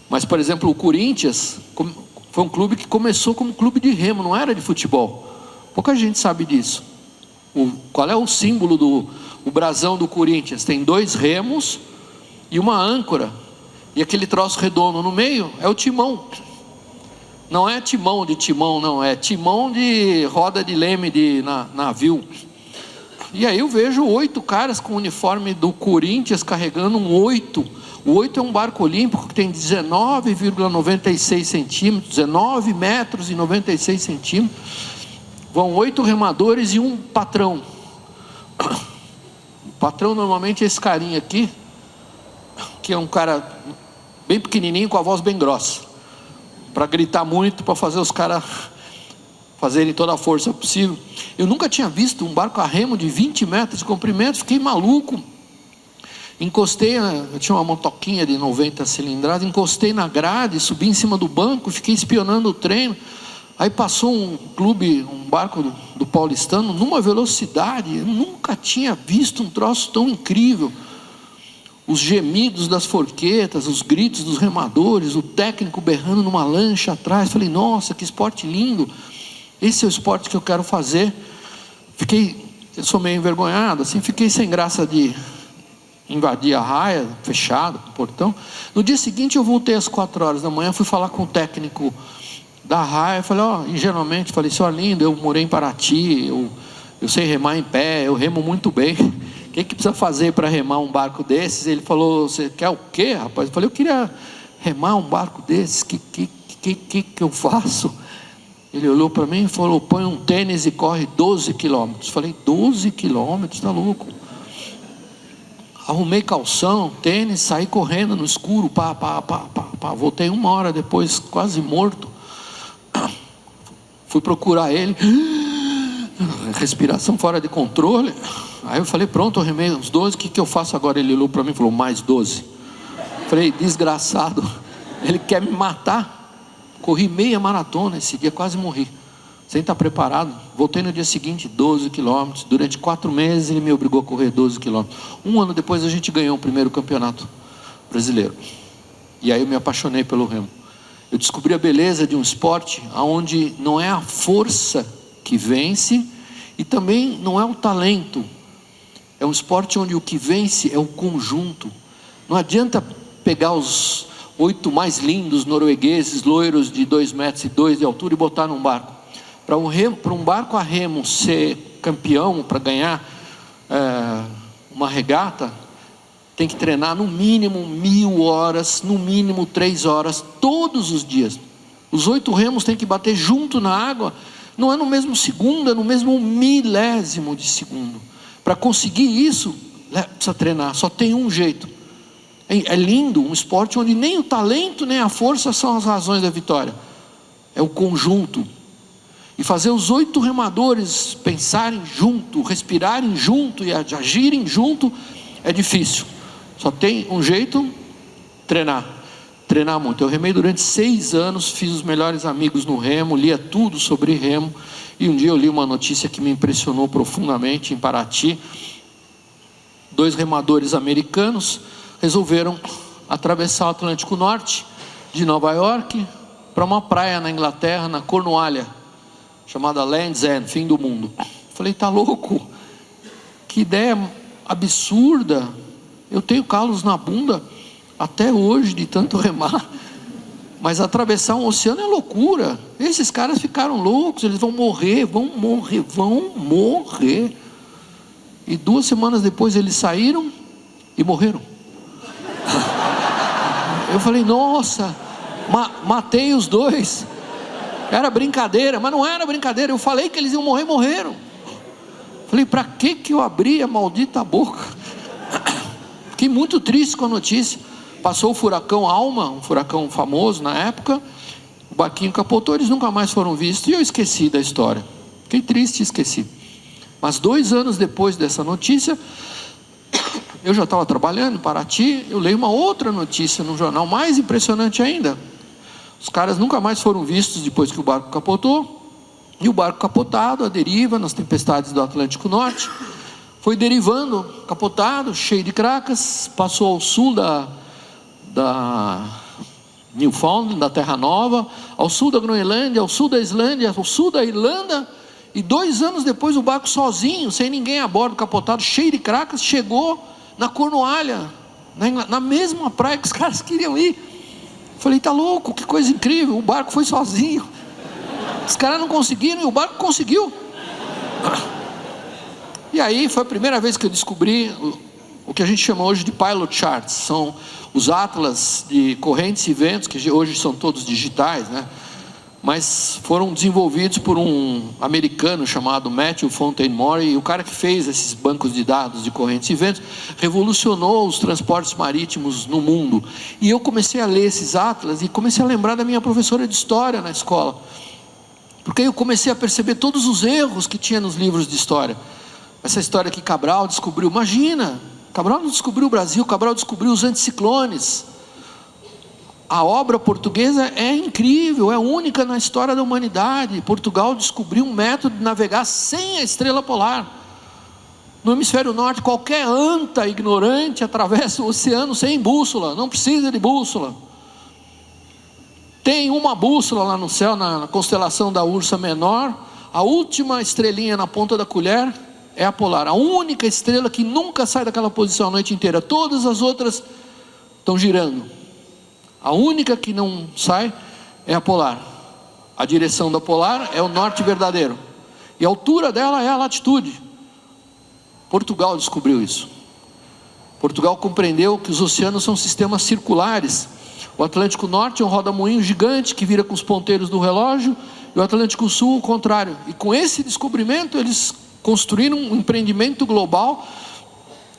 Mas, por exemplo, o Corinthians foi um clube que começou como clube de remo, não era de futebol. Pouca gente sabe disso. Qual é o símbolo do brasão do Corinthians? Tem 2 remos e uma âncora. E aquele troço redondo no meio é o timão. Não é timão de timão, não. É timão de roda de leme de navio. E aí eu vejo 8 caras com o uniforme do Corinthians carregando um 8. O 8 é um barco olímpico que tem 19,96 centímetros, 19 metros e 96 centímetros. Vão 8 remadores e um patrão. O patrão normalmente é esse carinha aqui, que é um cara bem pequenininho com a voz bem grossa, para gritar muito, para fazer os caras fazerem toda a força possível. Eu nunca tinha visto um barco a remo de 20 metros de comprimento, fiquei maluco. Encostei, eu tinha uma motoquinha de 90 cilindradas, encostei na grade, subi em cima do banco, fiquei espionando o treino. Aí passou um barco do paulistano, numa velocidade, eu nunca tinha visto um troço tão incrível. Os gemidos das forquetas, os gritos dos remadores, o técnico berrando numa lancha atrás. Falei, nossa, que esporte lindo. Esse é o esporte que eu quero fazer. Eu sou meio envergonhado, assim, fiquei sem graça de invadir a raia, fechado, o portão. No dia seguinte eu voltei às 4 horas da manhã, fui falar com o técnico da raia. Falei, ingenuamente, falei, senhor lindo, eu morei em Paraty, eu sei remar em pé, eu remo muito bem. O que precisa fazer para remar um barco desses? Ele falou, você quer o quê, rapaz? Eu falei, eu queria remar um barco desses, que eu faço? Ele olhou para mim e falou, põe um tênis e corre 12 quilômetros. Falei, 12 quilômetros, tá louco? Arrumei calção, tênis, saí correndo no escuro, voltei 1 hora depois, quase morto. Fui procurar ele, respiração fora de controle. Aí eu falei, pronto, eu remei uns 12, o que eu faço agora? Ele olhou para mim e falou, mais 12. Falei, desgraçado, ele quer me matar. Corri meia maratona esse dia, quase morri. sem estar preparado. Voltei no dia seguinte, 12 quilômetros. Durante 4 meses ele me obrigou a correr 12 quilômetros. 1 ano depois a gente ganhou o primeiro campeonato brasileiro. E aí eu me apaixonei pelo remo. Eu descobri a beleza de um esporte onde não é a força que vence e também não é o talento. É um esporte onde o que vence é o conjunto. Não adianta pegar os 8 mais lindos noruegueses, loiros de 2,2 metros de altura e botar num barco. Para um barco a remo ser campeão, para ganhar uma regata, tem que treinar no mínimo 1000 horas, no mínimo 3 horas, todos os dias. Os 8 remos têm que bater junto na água, não é no mesmo segundo, é no mesmo milésimo de segundo. Para conseguir isso, precisa treinar, só tem um jeito. É lindo, um esporte onde nem o talento nem a força são as razões da vitória. É o conjunto. E fazer os 8 remadores pensarem junto, respirarem junto e agirem junto é difícil. Só tem um jeito: treinar muito. Eu remei durante 6 anos, fiz os melhores amigos no remo, lia tudo sobre remo. E um dia eu li uma notícia que me impressionou profundamente em Paraty. 2 remadores americanos resolveram atravessar o Atlântico Norte de Nova York para uma praia na Inglaterra, na Cornualha, chamada Land's End, fim do mundo. Falei, tá louco? Que ideia absurda. Eu tenho calos na bunda até hoje de tanto remar. Mas atravessar um oceano é loucura. Esses caras ficaram loucos, eles vão morrer. E 2 semanas depois eles saíram e morreram. Eu falei, nossa, matei os 2. Era brincadeira, mas não era brincadeira. Eu falei que eles iam morrer, morreram. Falei, para que eu abri a maldita boca? Fiquei muito triste com a notícia. Passou o furacão Alma, um furacão famoso na época. O barquinho capotou, eles nunca mais foram vistos. E eu esqueci da história. Fiquei triste e esqueci. Mas 2 anos depois dessa notícia, eu já estava trabalhando em Paraty. Eu leio uma outra notícia no jornal, mais impressionante ainda. Os caras nunca mais foram vistos depois que o barco capotou. E o barco capotado, à deriva, nas tempestades do Atlântico Norte, foi derivando, capotado, cheio de cracas, passou ao sul da Newfoundland, da Terra Nova, ao sul da Groenlândia, ao sul da Islândia, ao sul da Irlanda. E 2 anos depois o barco sozinho, sem ninguém a bordo, capotado, cheio de cracas, chegou na Cornualha, na mesma praia que os caras queriam ir. Falei, tá louco, que coisa incrível, o barco foi sozinho. Os caras não conseguiram e o barco conseguiu. E aí foi a primeira vez que eu descobri o que a gente chama hoje de pilot charts. São os atlas de correntes e ventos, que hoje são todos digitais, né? Mas foram desenvolvidos por um americano chamado Matthew Fontaine-Maury. E o cara que fez esses bancos de dados de correntes e ventos revolucionou os transportes marítimos no mundo. E eu comecei a ler esses atlas e comecei a lembrar da minha professora de história na escola, porque aí eu comecei a perceber todos os erros que tinha nos livros de história. Essa história que Cabral descobriu, imagina, Cabral não descobriu o Brasil, Cabral descobriu os anticiclones. A obra portuguesa é incrível, é única na história da humanidade. Portugal descobriu um método de navegar sem a estrela polar. No hemisfério norte, qualquer anta ignorante atravessa o oceano sem bússola, não precisa de bússola. Tem uma bússola lá no céu, na constelação da Ursa Menor. A última estrelinha na ponta da colher é a polar, a única estrela que nunca sai daquela posição a noite inteira. Todas as outras estão girando. A única que não sai é a polar. A direção da polar é o norte verdadeiro. E a altura dela é a latitude. Portugal descobriu isso. Portugal compreendeu que os oceanos são sistemas circulares. O Atlântico Norte é um rodamoinho gigante que vira com os ponteiros do relógio. E o Atlântico Sul o contrário. E com esse descobrimento eles construíram um empreendimento global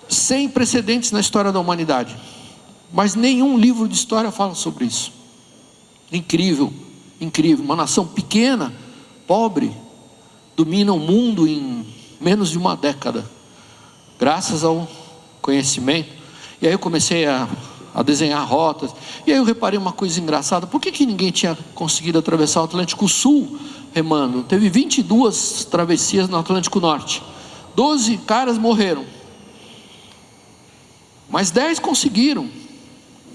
sem precedentes na história da humanidade. Mas nenhum livro de história fala sobre isso. Incrível, incrível. Uma nação pequena, pobre, domina o mundo em menos de uma década, graças ao conhecimento. E aí eu comecei a desenhar rotas. E aí eu reparei uma coisa engraçada. Por que ninguém tinha conseguido atravessar o Atlântico Sul remando. Teve 22 travessias no Atlântico Norte. 12 caras morreram, mas 10 conseguiram.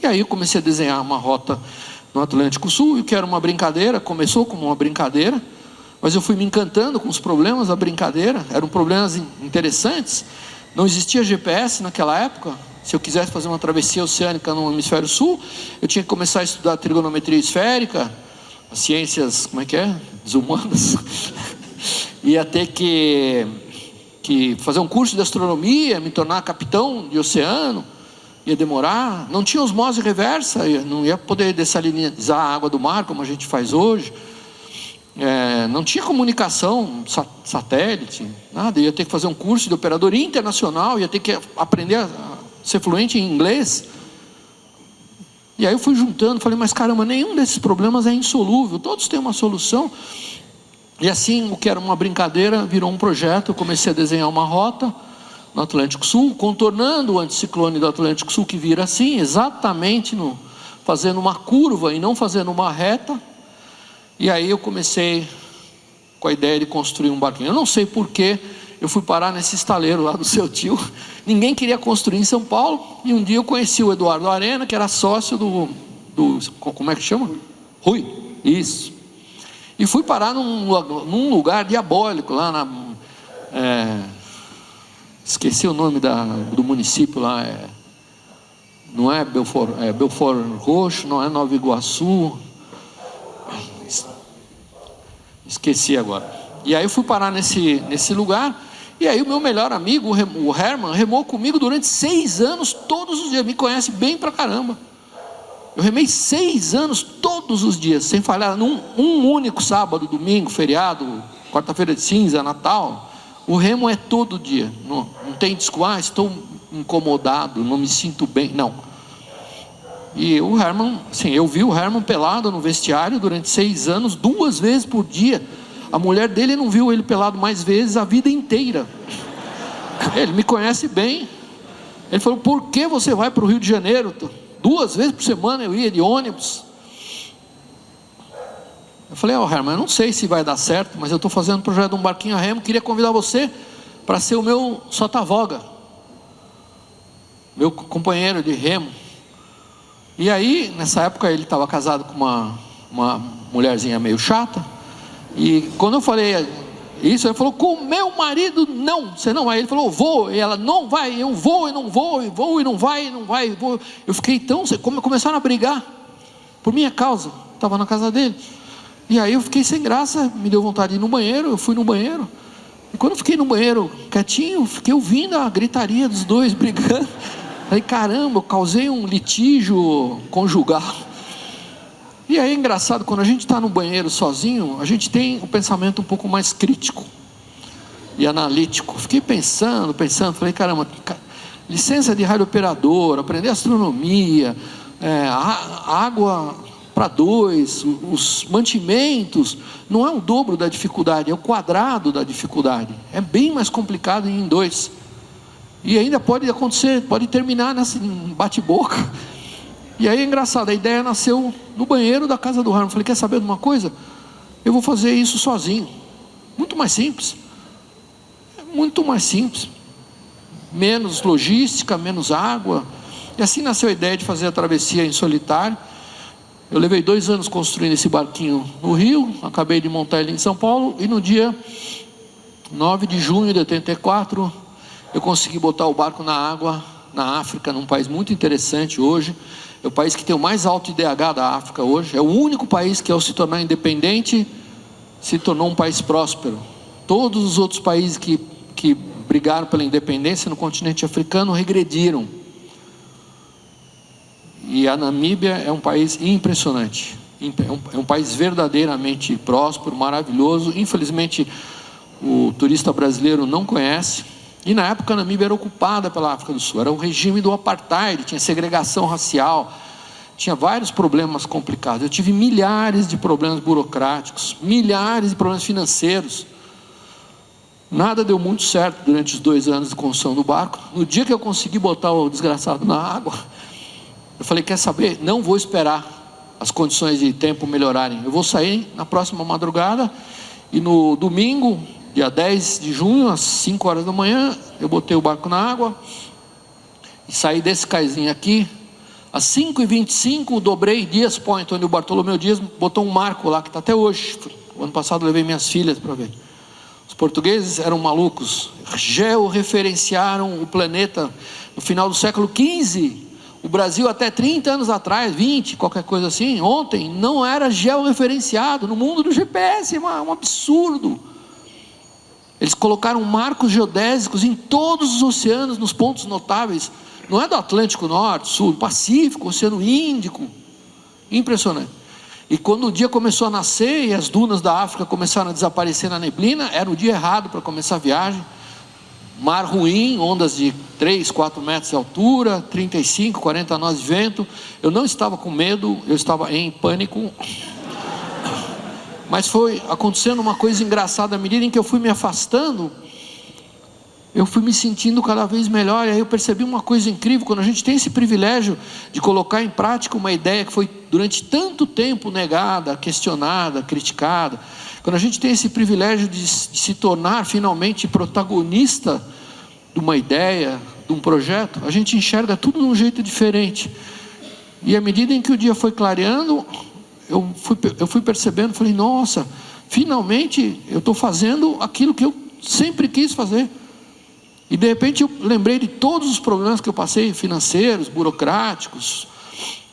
E aí eu comecei a desenhar uma rota no Atlântico Sul, e que era uma brincadeira, começou como uma brincadeira, mas eu fui me encantando com os problemas da brincadeira. Eram problemas interessantes. Não existia GPS naquela época. Se eu quisesse fazer uma travessia oceânica no hemisfério sul, eu tinha que começar a estudar trigonometria esférica, as ciências, desumanas. Ia ter que fazer um curso de astronomia, me tornar capitão de oceano. Ia demorar. Não tinha osmose reversa, não ia poder dessalinizar a água do mar como a gente faz hoje. Não tinha comunicação, satélite, nada. Ia ter que fazer um curso de operador internacional, ia ter que aprender a ser fluente em inglês. E aí eu fui juntando, falei, mas caramba, nenhum desses problemas é insolúvel, todos têm uma solução. E assim, o que era uma brincadeira virou um projeto. Eu comecei a desenhar uma rota no Atlântico Sul, contornando o anticiclone do Atlântico Sul, que vira assim, exatamente fazendo uma curva e não fazendo uma reta. E aí eu comecei com a ideia de construir um barquinho. Eu não sei porquê eu fui parar nesse estaleiro lá do seu tio. Ninguém queria construir em São Paulo. E um dia eu conheci o Eduardo Arena, que era sócio do como é que chama? Rui, isso. E fui parar num lugar diabólico lá esqueci o nome do município lá. Não é Belfort Roxo, não é Nova Iguaçu. Esqueci agora. E aí eu fui parar nesse lugar. E aí o meu melhor amigo, o Herman, remou comigo durante 6 anos, todos os dias. Me conhece bem pra caramba. Eu remei 6 anos, todos os dias, sem falhar, num único sábado, domingo, feriado, quarta-feira de cinza, Natal. O remo é todo dia. Não tem desculpa, estou incomodado, não me sinto bem. Não. E o Herman, assim, eu vi o Herman pelado no vestiário durante 6 anos, 2 vezes por dia. A mulher dele não viu ele pelado mais vezes a vida inteira. Ele me conhece bem. Ele falou, por que você vai para o Rio de Janeiro? 2 vezes por semana eu ia de ônibus. Eu falei, Herman, eu não sei se vai dar certo, mas eu estou fazendo um projeto de um barquinho a remo, queria convidar você para ser o meu sotavoga, meu companheiro de remo. E aí, nessa época, ele estava casado com uma mulherzinha meio chata. E quando eu falei isso, ele falou, com meu marido, não, você não vai. Ele falou, vou. E ela, não vai, eu vou e não vou, e vou e não vai, e não vai, e vou. Eu fiquei tão, começaram a brigar, por minha causa, estava na casa dele. E aí eu fiquei sem graça, me deu vontade de ir no banheiro, eu fui no banheiro. E quando eu fiquei no banheiro, quietinho, fiquei ouvindo a gritaria dos dois brigando. Falei, caramba, eu causei um litígio conjugal. E aí é engraçado, quando a gente está no banheiro sozinho, a gente tem um pensamento um pouco mais crítico e analítico. Fiquei pensando, falei, caramba, licença de radiooperador, aprender astronomia, água para 2, os mantimentos, não é o dobro da dificuldade, é o quadrado da dificuldade. É bem mais complicado em 2. E ainda pode acontecer, pode terminar nesse bate-boca. E aí é engraçado, a ideia nasceu no banheiro da casa do Herman. Falei, quer saber de uma coisa? Eu vou fazer isso sozinho. Muito mais simples. Muito mais simples. Menos logística, menos água. E assim nasceu a ideia de fazer a travessia em solitário. Eu levei 2 anos construindo esse barquinho no Rio. Acabei de montar ele em São Paulo. E no dia 9 de junho de 84, eu consegui botar o barco na água, na África, num país muito interessante hoje. É o país que tem o mais alto IDH da África hoje. É o único país que, ao se tornar independente, se tornou um país próspero. Todos os outros países que brigaram pela independência no continente africano regrediram. E a Namíbia é um país impressionante. É um país verdadeiramente próspero, maravilhoso. Infelizmente, o turista brasileiro não conhece. E na época a Namíbia era ocupada pela África do Sul, era o regime do apartheid, tinha segregação racial, tinha vários problemas complicados. Eu tive milhares de problemas burocráticos, milhares de problemas financeiros. Nada deu muito certo durante os 2 anos de construção do barco. No dia que eu consegui botar o desgraçado na água, eu falei, quer saber? Não vou esperar as condições de tempo melhorarem. Eu vou sair na próxima madrugada E no domingo, dia 10 de junho, às 5 horas da manhã, eu botei o barco na água e saí desse caizinho aqui. Às 5h25, dobrei Dias Point, onde o Bartolomeu Dias botou um marco lá, que está até hoje. O ano passado eu levei minhas filhas para ver. Os portugueses eram malucos, georreferenciaram o planeta no final do século XV. O Brasil até 30 anos atrás, 20, qualquer coisa assim, ontem, não era georreferenciado no mundo do GPS, é um absurdo. Eles colocaram marcos geodésicos em todos os oceanos, nos pontos notáveis. Não é do Atlântico Norte, Sul, Pacífico, Oceano Índico. Impressionante. E quando o dia começou a nascer e as dunas da África começaram a desaparecer na neblina, era o dia errado para começar a viagem. Mar ruim, ondas de 3, 4 metros de altura, 35, 40 nós de vento. Eu não estava com medo, eu estava em pânico. Mas foi acontecendo uma coisa engraçada. À medida em que eu fui me afastando, eu fui me sentindo cada vez melhor. E aí eu percebi uma coisa incrível. Quando a gente tem esse privilégio de colocar em prática uma ideia que foi durante tanto tempo negada, questionada, criticada, quando a gente tem esse privilégio de se tornar finalmente protagonista de uma ideia, de um projeto, a gente enxerga tudo de um jeito diferente. E à medida em que o dia foi clareando, eu fui percebendo, falei, nossa, finalmente eu estou fazendo aquilo que eu sempre quis fazer. E de repente eu lembrei de todos os problemas que eu passei, financeiros, burocráticos,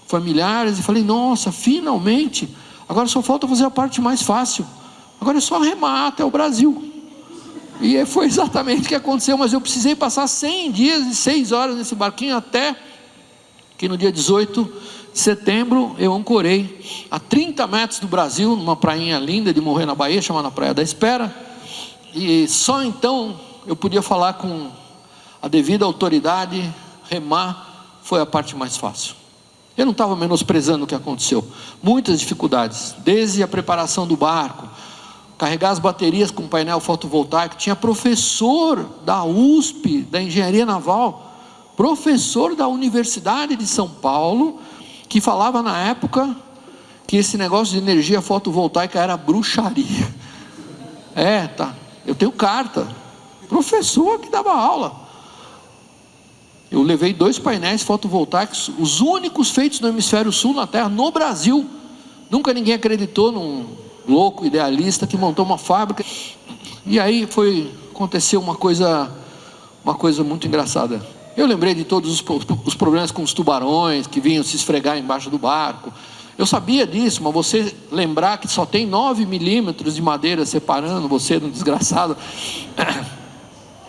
familiares, e falei, nossa, finalmente, agora só falta fazer a parte mais fácil. Agora é só remar até o Brasil. E foi exatamente o que aconteceu, mas eu precisei passar 100 dias e 6 horas nesse barquinho, até que no dia 18 de setembro eu ancorei a 30 metros do Brasil, numa prainha linda de Morrer na Bahia, chamada Praia da Espera. E só então eu podia falar com a devida autoridade. Remar foi a parte mais fácil. Eu não estava menosprezando o que aconteceu. Muitas dificuldades, desde a preparação do barco, carregar as baterias com painel fotovoltaico. Tinha professor da USP, da Engenharia Naval, professor da Universidade de São Paulo, que falava na época que esse negócio de energia fotovoltaica era bruxaria. Tá, eu tenho carta, professor que dava aula. Eu levei 2 painéis fotovoltaicos, os únicos feitos no hemisfério sul, na Terra, no Brasil. Nunca ninguém acreditou num louco idealista que montou uma fábrica. E aí aconteceu uma coisa muito engraçada. Eu lembrei de todos os problemas com os tubarões que vinham se esfregar embaixo do barco. Eu sabia disso, mas você lembrar que só tem 9 milímetros de madeira separando você do desgraçado.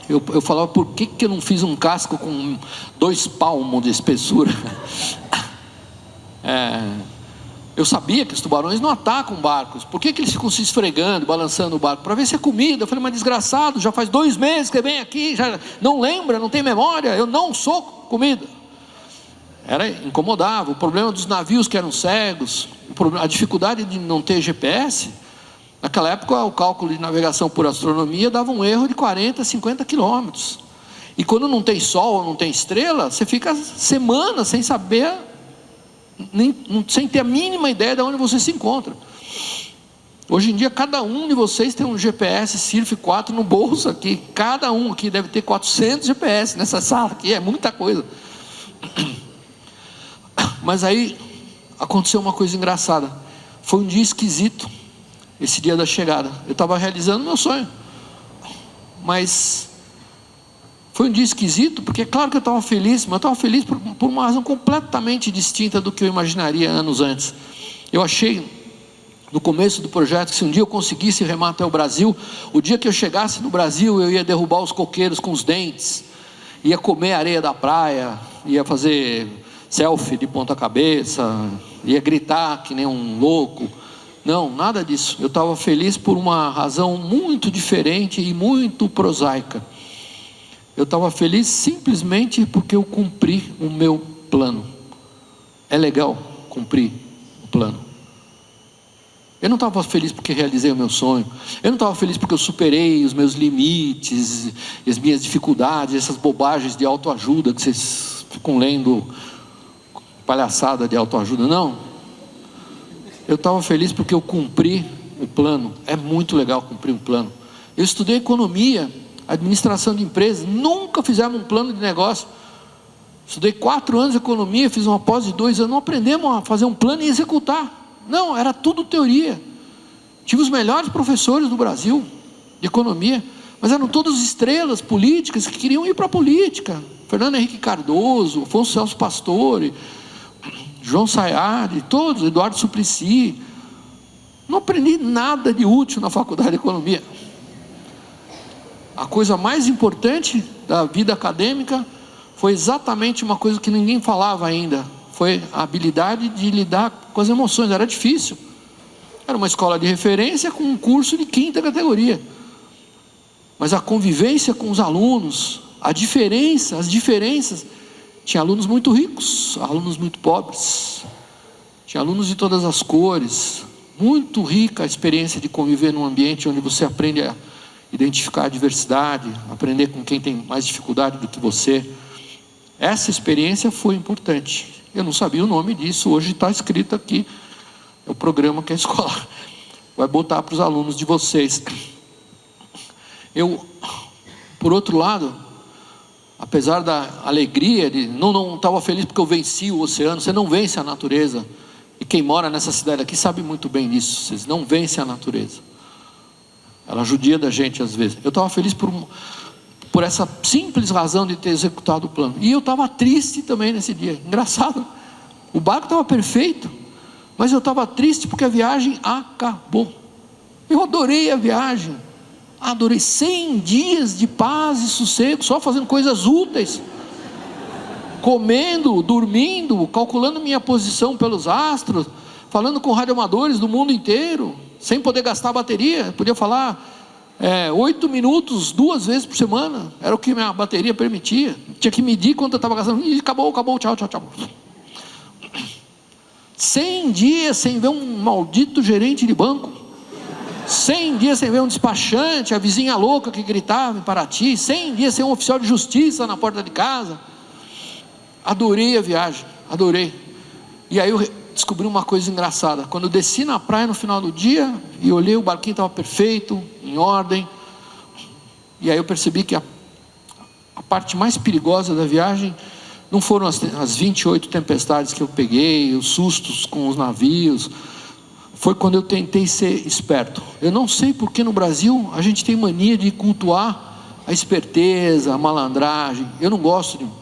Eu falava, por que eu não fiz um casco com 2 palmos de espessura? Eu sabia que os tubarões não atacam barcos. Por que eles ficam se esfregando, balançando o barco? Para ver se é comida. Eu falei, mas desgraçado, já faz 2 meses que vem aqui, já não lembra, não tem memória, eu não sou comida. Incomodava. O problema dos navios que eram cegos, a dificuldade de não ter GPS. Naquela época o cálculo de navegação por astronomia dava um erro de 40, 50 quilômetros. E quando não tem sol ou não tem estrela, você fica semanas sem saber, sem ter a mínima ideia de onde você se encontra. Hoje em dia cada um de vocês tem um GPS Sirf 4 no bolso aqui. Cada um aqui deve ter 400 GPS nessa sala aqui, é muita coisa. Mas aí aconteceu uma coisa engraçada. Foi um dia esquisito, esse dia da chegada. Eu estava realizando meu sonho, mas foi um dia esquisito, porque é claro que eu estava feliz, mas eu estava feliz por uma razão completamente distinta do que eu imaginaria anos antes. Eu achei no começo do projeto que se um dia eu conseguisse remar até o Brasil, o dia que eu chegasse no Brasil eu ia derrubar os coqueiros com os dentes, ia comer a areia da praia, ia fazer selfie de ponta cabeça, ia gritar que nem um louco. Não, nada disso. Eu estava feliz por uma razão muito diferente e muito prosaica. Eu estava feliz simplesmente porque eu cumpri o meu plano. É legal cumprir o plano. Eu não estava feliz porque realizei o meu sonho. Eu não estava feliz porque eu superei os meus limites, as minhas dificuldades, essas bobagens de autoajuda que vocês ficam lendo, palhaçada de autoajuda. Não. Eu estava feliz porque eu cumpri o plano, é muito legal cumprir um plano. Eu estudei economia, administração de empresas, nunca fizemos um plano de negócio. Estudei 4 anos de economia, fiz uma pós de 2 anos, não aprendemos a fazer um plano e executar. Não, era tudo teoria. Tive os melhores professores do Brasil de economia, mas eram todos estrelas políticas que queriam ir para a política. Fernando Henrique Cardoso, Afonso Celso Pastore, João Sayad, todos, Eduardo Suplicy. Não aprendi nada de útil na faculdade de economia. A coisa mais importante da vida acadêmica foi exatamente uma coisa que ninguém falava ainda. Foi a habilidade de lidar com as emoções. Era difícil. Era uma escola de referência com um curso de 5ª categoria. Mas a convivência com os alunos, as diferenças, tinha alunos muito ricos, alunos muito pobres, tinha alunos de todas as cores. Muito rica a experiência de conviver num ambiente onde você aprende a identificar a diversidade, aprender com quem tem mais dificuldade do que você. Essa experiência foi importante. Eu não sabia o nome disso, hoje está escrito aqui. É o programa que a escola vai botar para os alunos de vocês. Eu, por outro lado, apesar da alegria de não estava feliz porque eu venci o oceano. Você não vence a natureza, e quem mora nessa cidade aqui sabe muito bem disso. Vocês não vencem a natureza, ela judia da gente às vezes. Eu estava feliz por essa simples razão de ter executado o plano, e eu estava triste também nesse dia. Engraçado, o barco estava perfeito, mas eu estava triste porque a viagem acabou. Eu adorei a viagem, adorei 100 dias de paz e sossego, só fazendo coisas úteis, comendo, dormindo, calculando minha posição pelos astros, falando com radioamadores do mundo inteiro, sem poder gastar a bateria. Eu podia falar 8 minutos 2 vezes por semana, era o que minha bateria permitia. Tinha que medir quanto eu estava gastando, e acabou, tchau. 100 dias sem ver um maldito gerente de banco, 100 dias sem ver um despachante, a vizinha louca que gritava em Paraty, 100 dias sem um oficial de justiça na porta de casa. Adorei a viagem, adorei. E aí eu descobri uma coisa engraçada. Quando eu desci na praia no final do dia e olhei, o barquinho estava perfeito, em ordem. E aí eu percebi que a parte mais perigosa da viagem não foram as 28 tempestades que eu peguei, os sustos com os navios. Foi quando eu tentei ser esperto. Eu não sei porque no Brasil a gente tem mania de cultuar a esperteza, a malandragem. Eu não gosto de...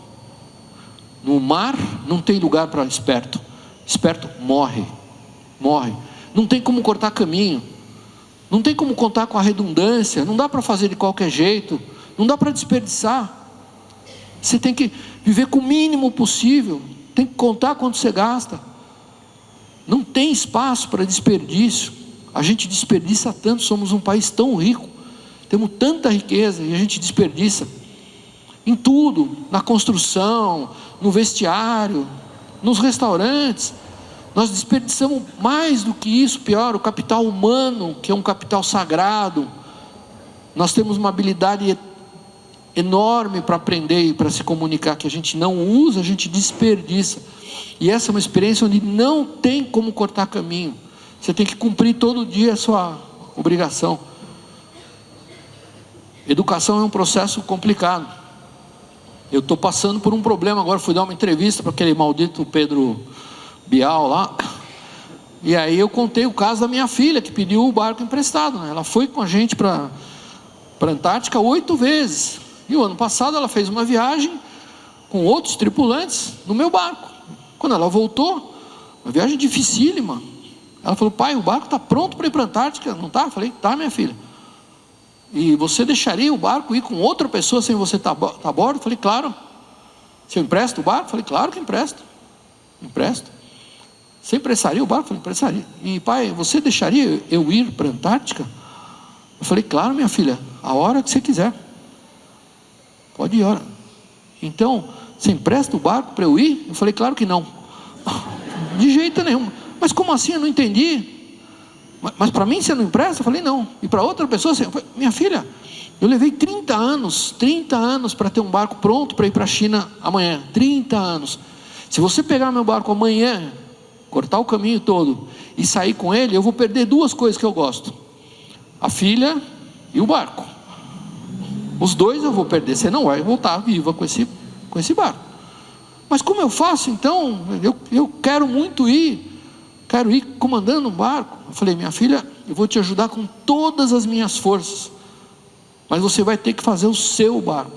No mar não tem lugar para esperto. Esperto morre. Não tem como cortar caminho, não tem como contar com a redundância, não dá para fazer de qualquer jeito, não dá para desperdiçar. Você tem que viver com o mínimo possível, tem que contar quanto você gasta. Não tem espaço para desperdício. A gente desperdiça tanto, somos um país tão rico, temos tanta riqueza e a gente desperdiça em tudo, na construção, no vestiário, nos restaurantes. Nós desperdiçamos mais do que isso, pior, o capital humano, que é um capital sagrado. Nós temos uma habilidade enorme para aprender e para se comunicar, que a gente não usa, a gente desperdiça. E essa é uma experiência onde não tem como cortar caminho. Você tem que cumprir todo dia a sua obrigação. Educação é um processo complicado. Eu estou passando por um problema agora. Fui dar uma entrevista para aquele maldito Pedro Bial lá, e aí eu contei o caso da minha filha, que pediu o barco emprestado, né? Ela foi com a gente para a Antártica 8 vezes, e o ano passado ela fez uma viagem com outros tripulantes no meu barco. Quando ela voltou, uma viagem dificílima, ela falou: pai, o barco está pronto para ir para a Antártica. Não está? Eu falei: tá, minha filha. E você deixaria o barco ir com outra pessoa sem você estar a bordo? Eu falei: claro. Você empresta o barco? Eu falei: claro que empresto. Você emprestaria o barco? Eu falei: emprestaria. E pai, você deixaria eu ir para a Antártica? Eu falei: claro, minha filha, a hora que você quiser. Pode ir, hora. Então, você empresta o barco para eu ir? Eu falei: claro que não. De jeito nenhum. Mas como assim? Eu não entendi. Mas para mim você não empresta? Eu falei: não. E para outra pessoa? Eu falei: minha filha, eu levei 30 anos para ter um barco pronto para ir para a China amanhã. 30 anos. Se você pegar meu barco amanhã, cortar o caminho todo e sair com ele, eu vou perder duas coisas que eu gosto: a filha e o barco. Os dois eu vou perder. Você não vai voltar viva com esse barco. Mas como eu faço então? Eu quero muito ir. Quero ir comandando um barco. Eu falei: minha filha, eu vou te ajudar com todas as minhas forças, mas você vai ter que fazer o seu barco.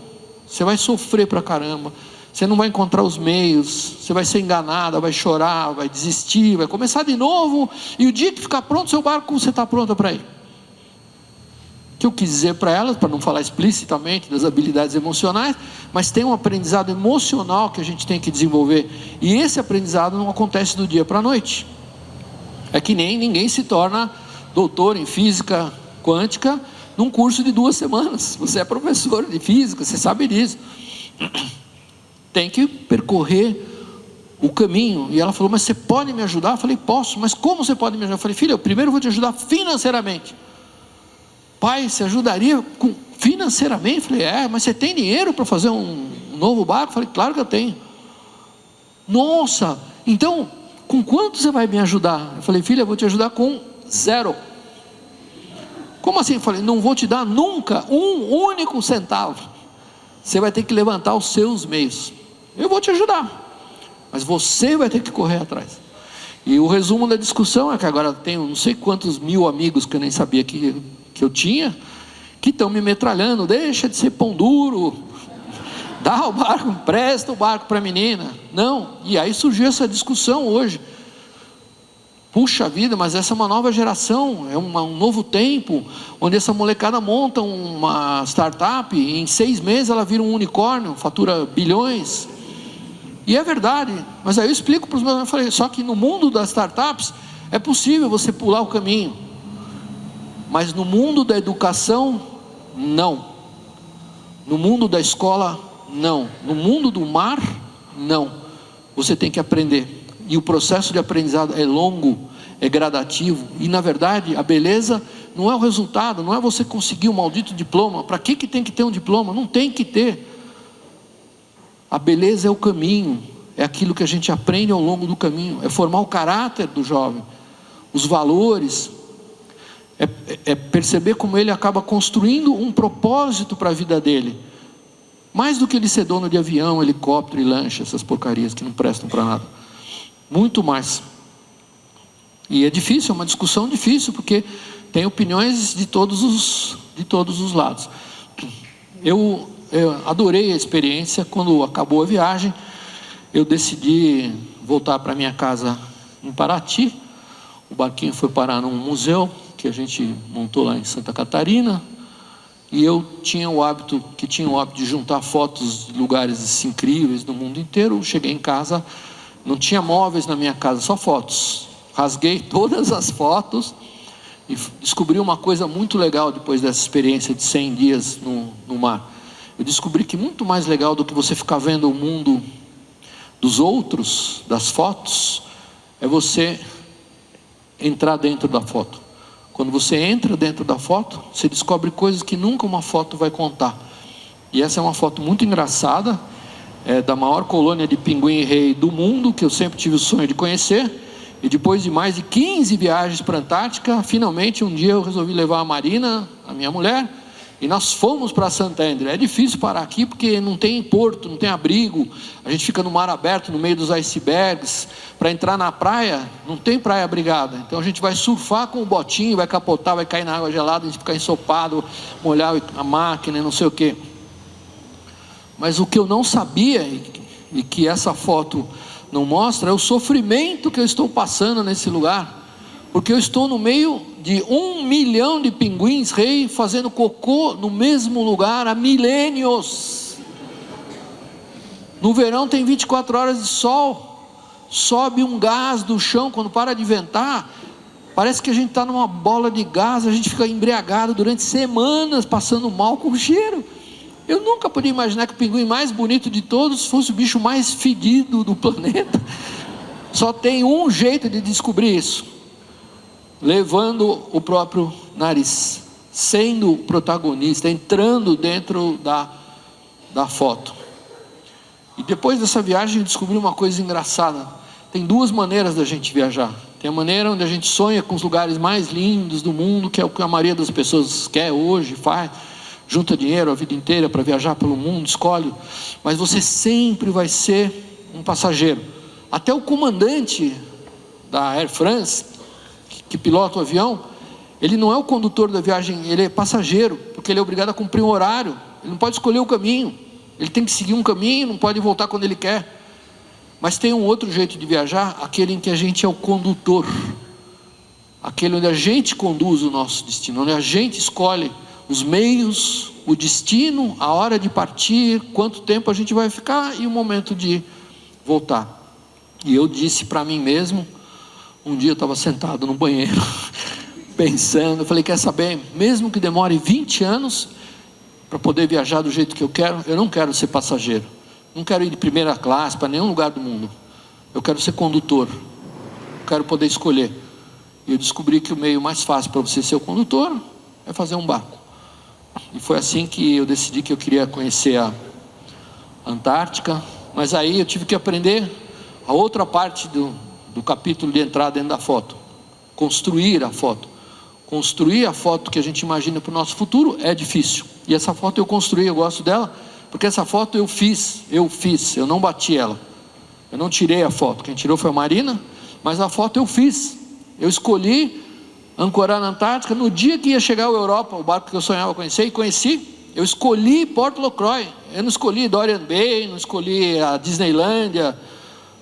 Você vai sofrer pra caramba, você não vai encontrar os meios, você vai ser enganada, vai chorar, vai desistir, vai começar de novo, e o dia que ficar pronto o seu barco, você está pronta para ir. O que eu quis dizer para elas, para não falar explicitamente das habilidades emocionais, mas tem um aprendizado emocional que a gente tem que desenvolver, e esse aprendizado não acontece do dia para a noite. É que nem ninguém se torna doutor em física quântica num curso de 2 semanas. Você é professor de física, você sabe disso. Tem que percorrer o caminho. E ela falou: mas você pode me ajudar? Eu falei: posso. Mas como você pode me ajudar? Eu falei: filha, eu primeiro vou te ajudar financeiramente. Pai, você ajudaria financeiramente? Eu falei: mas você tem dinheiro para fazer um novo barco? Eu falei: claro que eu tenho. Nossa, então com quanto você vai me ajudar? Eu falei: filha, eu vou te ajudar com 0. Como assim? Eu falei: não vou te dar nunca um único centavo. Você vai ter que levantar os seus meios. Eu vou te ajudar, mas você vai ter que correr atrás. E o resumo da discussão é que agora tenho não sei quantos mil amigos que eu nem sabia que eu tinha, que estão me metralhando: deixa de ser pão duro, dá o barco, empresta o barco para a menina. Não. E aí surgiu essa discussão hoje. Puxa vida, mas essa é uma nova geração, é um novo tempo, onde essa molecada monta uma startup, e em 6 meses ela vira um unicórnio, fatura bilhões. E é verdade, mas aí eu explico para os meus amigos, eu falei: só que no mundo das startups é possível você pular o caminho, mas no mundo da educação, não. No mundo da escola, não. No mundo do mar, não. Você tem que aprender. E o processo de aprendizado é longo, é gradativo. E na verdade a beleza não é o resultado, não é você conseguir um maldito diploma. Para que tem que ter um diploma? Não tem que ter. A beleza é o caminho, é aquilo que a gente aprende ao longo do caminho, é formar o caráter do jovem, os valores, é perceber como ele acaba construindo um propósito para a vida dele, mais do que ele ser dono de avião, helicóptero e lancha, essas porcarias que não prestam para nada, muito mais. E é difícil, é uma discussão difícil, porque tem opiniões de todos os lados. Eu adorei a experiência. Quando acabou a viagem, eu decidi voltar para minha casa em Paraty. O barquinho foi parar num museu que a gente montou lá em Santa Catarina, e eu tinha o hábito de juntar fotos de lugares incríveis do mundo inteiro. Cheguei em casa, não tinha móveis na minha casa, só fotos. Rasguei todas as fotos e descobri uma coisa muito legal depois dessa experiência de 100 dias no mar. Eu descobri que muito mais legal do que você ficar vendo o mundo dos outros, das fotos, é você entrar dentro da foto. Quando você entra dentro da foto, você descobre coisas que nunca uma foto vai contar. E essa é uma foto muito engraçada, da maior colônia de pinguim-rei do mundo, que eu sempre tive o sonho de conhecer. E depois de mais de 15 viagens para a Antártica, finalmente um dia eu resolvi levar a Marina, a minha mulher, e nós fomos para Santander. É difícil parar aqui porque não tem porto, não tem abrigo, a gente fica no mar aberto, no meio dos icebergs. Para entrar na praia, não tem praia abrigada, então a gente vai surfar com o botinho, vai capotar, vai cair na água gelada, a gente fica ensopado, molhar a máquina e não sei o que. Mas o que eu não sabia, e que essa foto não mostra, é o sofrimento que eu estou passando nesse lugar, porque eu estou no meio de 1 milhão de pinguins-rei fazendo cocô no mesmo lugar há milênios. No verão tem 24 horas de sol, sobe um gás do chão quando para de ventar, parece que a gente está numa bola de gás, a gente fica embriagado durante semanas, passando mal com o cheiro. Eu nunca podia imaginar que o pinguim mais bonito de todos fosse o bicho mais fedido do planeta. Só tem um jeito de descobrir isso: levando o próprio nariz, sendo o protagonista, entrando dentro da foto. E depois dessa viagem eu descobri uma coisa engraçada. tem duas maneiras da gente viajar. Tem a maneira onde a gente sonha com os lugares mais lindos do mundo, que é o que a maioria das pessoas quer hoje, faz, junta dinheiro a vida inteira para viajar pelo mundo, escolhe, mas você sempre vai ser um passageiro. Até o comandante da Air France, que pilota o avião, ele não é o condutor da viagem, ele é passageiro, porque ele é obrigado a cumprir um horário, ele não pode escolher o caminho, ele tem que seguir um caminho, não pode voltar quando ele quer. Mas tem um outro jeito de viajar, aquele em que a gente é o condutor, aquele onde a gente conduz o nosso destino, onde a gente escolhe os meios, o destino, a hora de partir, quanto tempo a gente vai ficar e o momento de voltar. E eu disse para mim mesmo, um dia eu estava sentado no banheiro, pensando, eu falei, quer saber, mesmo que demore 20 anos para poder viajar do jeito que eu não quero ser passageiro. Não quero ir de primeira classe para nenhum lugar do mundo. Eu quero ser condutor. Eu quero poder escolher. E eu descobri que o meio mais fácil para você ser o condutor é fazer um barco. E foi assim que eu decidi que eu queria conhecer a Antártica. Mas aí eu tive que aprender a outra parte do capítulo de entrada dentro da foto. Construir a foto. Construir a foto que a gente imagina para o nosso futuro é difícil. E essa foto eu construí, eu gosto dela. Porque essa foto eu fiz, eu não bati ela, eu não tirei a foto, quem tirou foi a Marina, mas a foto eu fiz, eu escolhi ancorar na Antártica, no dia que ia chegar a Europa, o barco que eu sonhava conhecer, e conheci, eu escolhi Porto Locroix, eu não escolhi Dorian Bay, não escolhi a Disneylândia,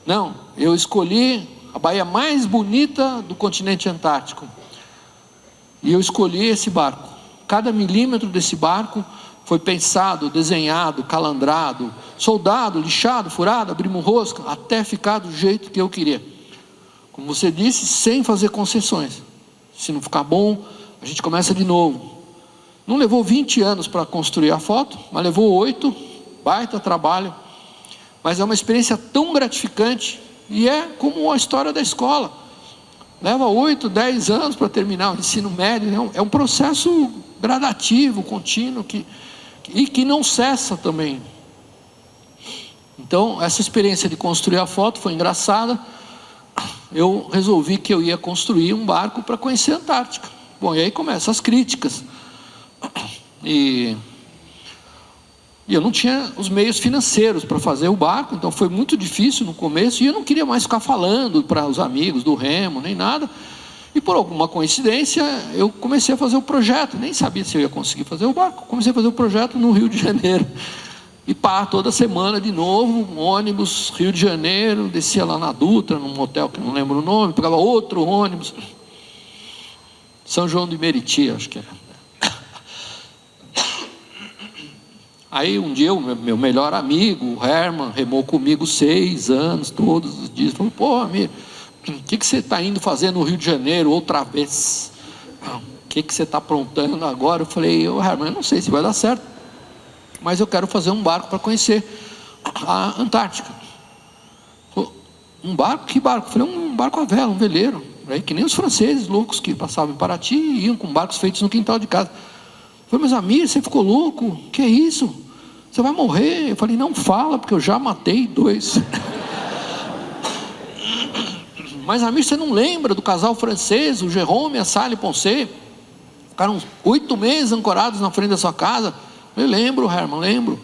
não, eu escolhi a baía mais bonita do continente antártico, e eu escolhi esse barco, cada milímetro desse barco, foi pensado, desenhado, calandrado, soldado, lixado, furado, abrimos rosca, até ficar do jeito que eu queria. Como você disse, sem fazer concessões. Se não ficar bom, a gente começa de novo. Não levou 20 anos para construir a foto, mas levou 8, baita trabalho. Mas é uma experiência tão gratificante, e é como a história da escola. Leva 8, 10 anos para terminar o ensino médio, é um processo gradativo, contínuo, e que não cessa também. Então essa experiência de construir a foto foi engraçada. Eu resolvi que eu ia construir um barco para conhecer a Antártica. Bom, e aí começam as críticas, e eu não tinha os meios financeiros para fazer o barco, então foi muito difícil no começo, e eu não queria mais ficar falando para os amigos do remo, nem nada. E por alguma coincidência, eu comecei a fazer o projeto, nem sabia se eu ia conseguir fazer o barco, comecei a fazer o projeto no Rio de Janeiro, e toda semana de novo, um ônibus, Rio de Janeiro, descia lá na Dutra, num hotel que não lembro o nome, pegava outro ônibus, São João do Meriti, acho que era. Aí um dia o meu melhor amigo, o Herman, remou comigo 6 anos, todos os dias, falou, pô, amigo, o que você está indo fazer no Rio de Janeiro outra vez? O que você está aprontando agora? Eu falei, Herman, eu não sei se vai dar certo, mas eu quero fazer um barco para conhecer a Antártica. Um barco? Que barco? Eu falei, um barco a vela, um veleiro, que nem os franceses loucos que passavam em Paraty e iam com barcos feitos no quintal de casa. Eu falei, mas Amir, você ficou louco? Que é isso? Você vai morrer? Eu falei, não fala, porque eu já matei 2. Mas Amir, você não lembra do casal francês, o Jérôme e a Sally Poncet? Ficaram 8 meses ancorados na frente da sua casa. Eu lembro, Herman, lembro.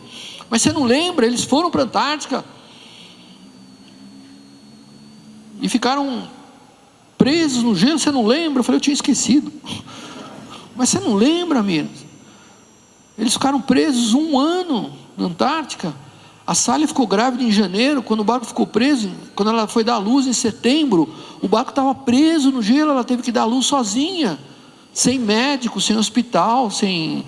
Mas você não lembra? Eles foram para a Antártica e ficaram presos no gelo. Você não lembra? Eu falei, eu tinha esquecido. Mas você não lembra, Amir? Eles ficaram presos 1 ano na Antártica. A Sally ficou grávida em janeiro, quando o barco ficou preso, quando ela foi dar à luz em setembro, o barco estava preso no gelo, ela teve que dar à luz sozinha, sem médico, sem hospital, sem...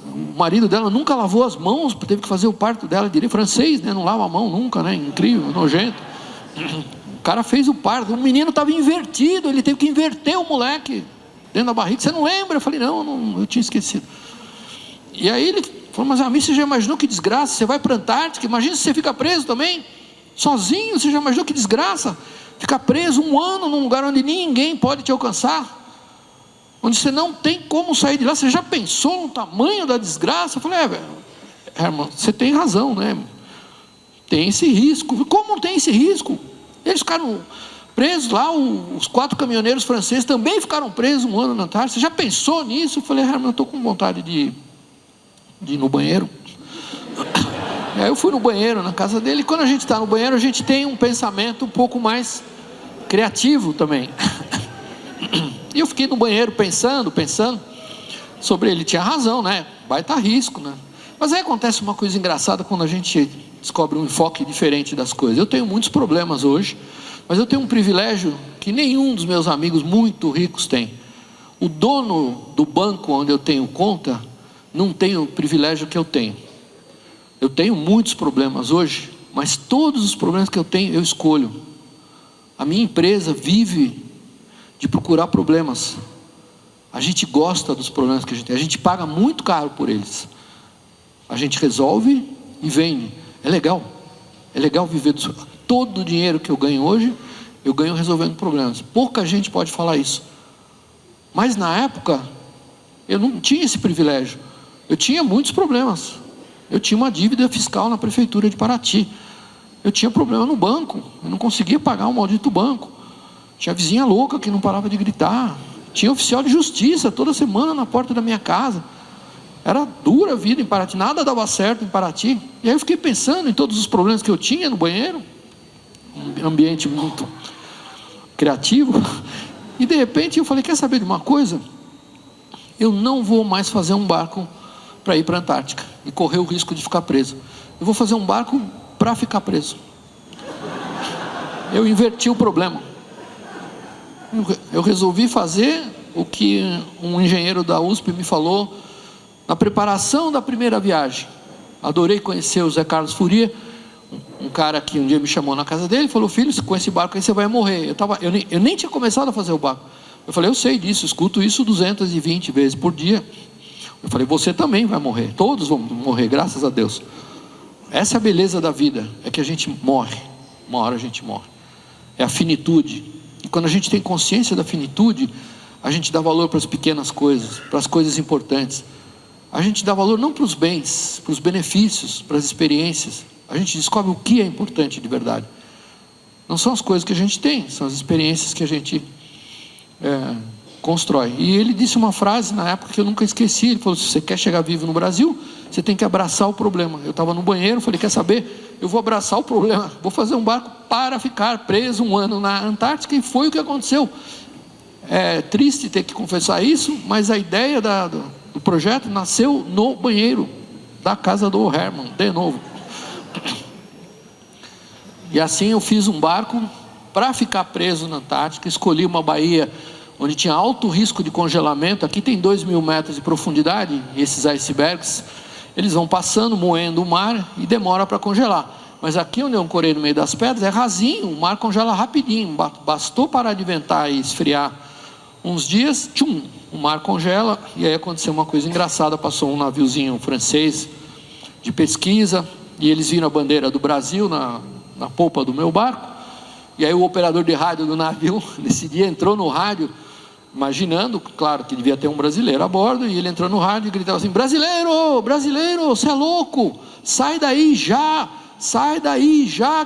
O marido dela nunca lavou as mãos, teve que fazer o parto dela direito, francês, né? Não lava a mão nunca, né? Incrível, nojento. O cara fez o parto, o menino estava invertido, ele teve que inverter o moleque dentro da barriga. Você não lembra? Eu falei, não, eu tinha esquecido. E aí ele falou, mas Amir, você já imaginou que desgraça? Você vai para a Antártica, imagina se você fica preso também, sozinho, você já imaginou que desgraça? Ficar preso 1 ano num lugar onde ninguém pode te alcançar, onde você não tem como sair de lá. Você já pensou no tamanho da desgraça? Eu falei, Herman, você tem razão, né? Tem esse risco. Como não tem esse risco? Eles ficaram presos lá, os 4 caminhoneiros franceses também ficaram presos 1 ano na Antártica. Você já pensou nisso? Eu falei, Herman, eu estou com vontade de ir no banheiro. E aí eu fui no banheiro, na casa dele, e quando a gente está no banheiro, a gente tem um pensamento um pouco mais criativo também. E eu fiquei no banheiro pensando sobre ele. Tinha razão, né? Baita risco, né? Mas aí acontece uma coisa engraçada quando a gente descobre um enfoque diferente das coisas. Eu tenho muitos problemas hoje, mas eu tenho um privilégio que nenhum dos meus amigos muito ricos tem. O dono do banco onde eu tenho conta não tem o privilégio que eu tenho. Eu tenho muitos problemas hoje, mas todos os problemas que eu tenho eu escolho. A minha empresa vive de procurar problemas. A gente gosta dos problemas que a gente tem. A gente paga muito caro por eles. A gente resolve e vende. É legal. É legal viver disso. Todo o dinheiro que eu ganho hoje, eu ganho resolvendo problemas. Pouca gente pode falar isso. Mas na época, eu não tinha esse privilégio. Eu tinha muitos problemas. Eu tinha uma dívida fiscal na prefeitura de Paraty. Eu tinha problema no banco. Eu não conseguia pagar o maldito banco. Tinha vizinha louca que não parava de gritar. Tinha oficial de justiça toda semana na porta da minha casa. Era dura a vida em Paraty. Nada dava certo em Paraty. E aí eu fiquei pensando em todos os problemas que eu tinha no banheiro. Um ambiente muito criativo. E de repente eu falei, quer saber de uma coisa? Eu não vou mais fazer um barco para ir para a Antártica e correr o risco de ficar preso. Eu vou fazer um barco para ficar preso. Eu inverti o problema. Eu resolvi fazer o que um engenheiro da USP me falou na preparação da primeira viagem. Adorei conhecer o Zé Carlos Furia, um cara que um dia me chamou na casa dele e falou, filho, com esse barco aí você vai morrer. Eu nem tinha começado a fazer o barco. Eu falei, eu sei disso, escuto isso 220 vezes por dia. Eu falei, você também vai morrer, todos vão morrer, graças a Deus. Essa é a beleza da vida, é que a gente morre, uma hora a gente morre. É a finitude. E quando a gente tem consciência da finitude, a gente dá valor para as pequenas coisas, para as coisas importantes. A gente dá valor não para os bens, para os benefícios, para as experiências. A gente descobre o que é importante de verdade. Não são as coisas que a gente tem, são as experiências que a gente constrói. E ele disse uma frase na época que eu nunca esqueci. Ele falou, se você quer chegar vivo no Brasil, você tem que abraçar o problema. Eu estava no banheiro, falei, quer saber? Eu vou abraçar o problema, vou fazer um barco para ficar preso 1 ano na Antártica. E foi o que aconteceu. É triste ter que confessar isso, mas a ideia do projeto nasceu no banheiro da casa do Herman, de novo. E assim eu fiz um barco para ficar preso na Antártica. Escolhi uma baía onde tinha alto risco de congelamento. Aqui tem 2.000 metros de profundidade, e esses icebergs, eles vão passando, moendo o mar, e demora para congelar. Mas aqui onde eu ancorei no meio das pedras, é rasinho, o mar congela rapidinho. Bastou parar de ventar e esfriar uns dias, tchum, o mar congela. E aí aconteceu uma coisa engraçada, passou um naviozinho francês de pesquisa, e eles viram a bandeira do Brasil na polpa do meu barco. E aí o operador de rádio do navio, nesse dia, entrou no rádio, imaginando, claro, que devia ter um brasileiro a bordo, e ele entrou no rádio e gritava assim, brasileiro, brasileiro, você é louco, sai daí já,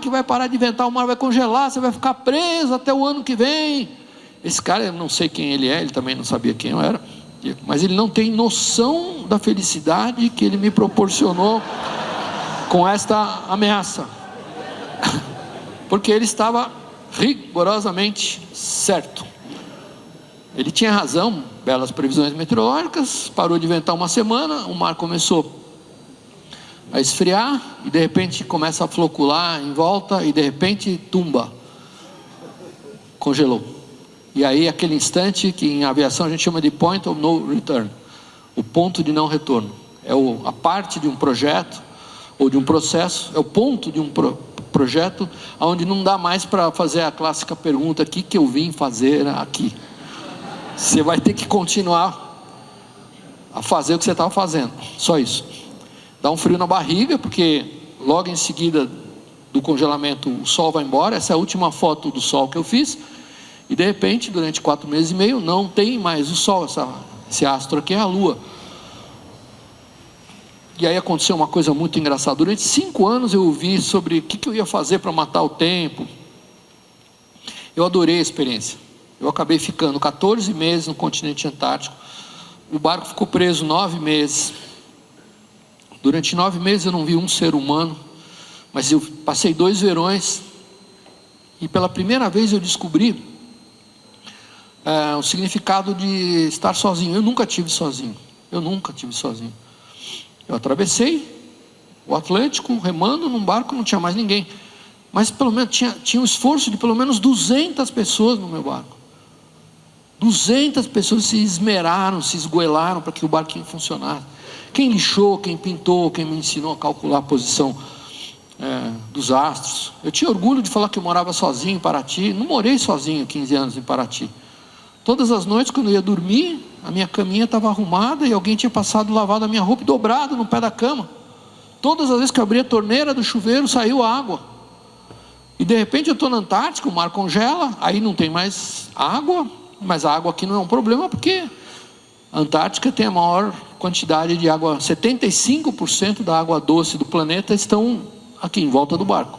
que vai parar de inventar, o mar vai congelar, você vai ficar preso até o ano que vem. Esse cara, eu não sei quem ele é, ele também não sabia quem eu era, mas ele não tem noção da felicidade que ele me proporcionou com esta ameaça, porque ele estava rigorosamente certo. Ele tinha razão, belas previsões meteorológicas, parou de ventar 1 semana, o mar começou a esfriar, e de repente começa a flocular em volta, e de repente, tumba, congelou. E aí aquele instante que em aviação a gente chama de point of no return, o ponto de não retorno. É a parte de um projeto, ou de um processo, é o ponto de um projeto, onde não dá mais para fazer a clássica pergunta, o que eu vim fazer aqui? Você vai ter que continuar a fazer o que você estava fazendo, só isso. Dá um frio na barriga, porque logo em seguida do congelamento o sol vai embora. Essa é a última foto do sol que eu fiz, e de repente, durante 4 meses e meio, não tem mais o sol, esse astro aqui é a lua. E aí aconteceu uma coisa muito engraçada. Durante 5 anos eu ouvi sobre o que eu ia fazer para matar o tempo. Eu adorei a experiência. Eu acabei ficando 14 meses no continente antártico. O barco ficou preso 9 meses. Durante 9 meses eu não vi um ser humano, mas eu passei 2 verões e pela primeira vez eu descobri o significado de estar sozinho. Eu nunca tive sozinho. Eu atravessei o Atlântico remando num barco, não tinha mais ninguém, mas pelo menos tinha um esforço de pelo menos 200 pessoas no meu barco. 200 pessoas se esmeraram, se esgoelaram para que o barquinho funcionasse. Quem lixou, quem pintou, quem me ensinou a calcular a posição dos astros. Eu tinha orgulho de falar que eu morava sozinho em Paraty. Não morei sozinho 15 anos em Paraty. Todas as noites, quando eu ia dormir, a minha caminha estava arrumada e alguém tinha passado, lavado a minha roupa e dobrado no pé da cama. Todas as vezes que eu abria a torneira do chuveiro, saiu água. E de repente eu estou na Antártica, o mar congela, aí não tem mais água, mas a água aqui não é um problema, porque a Antártica tem a maior quantidade de água, 75% da água doce do planeta estão aqui em volta do barco.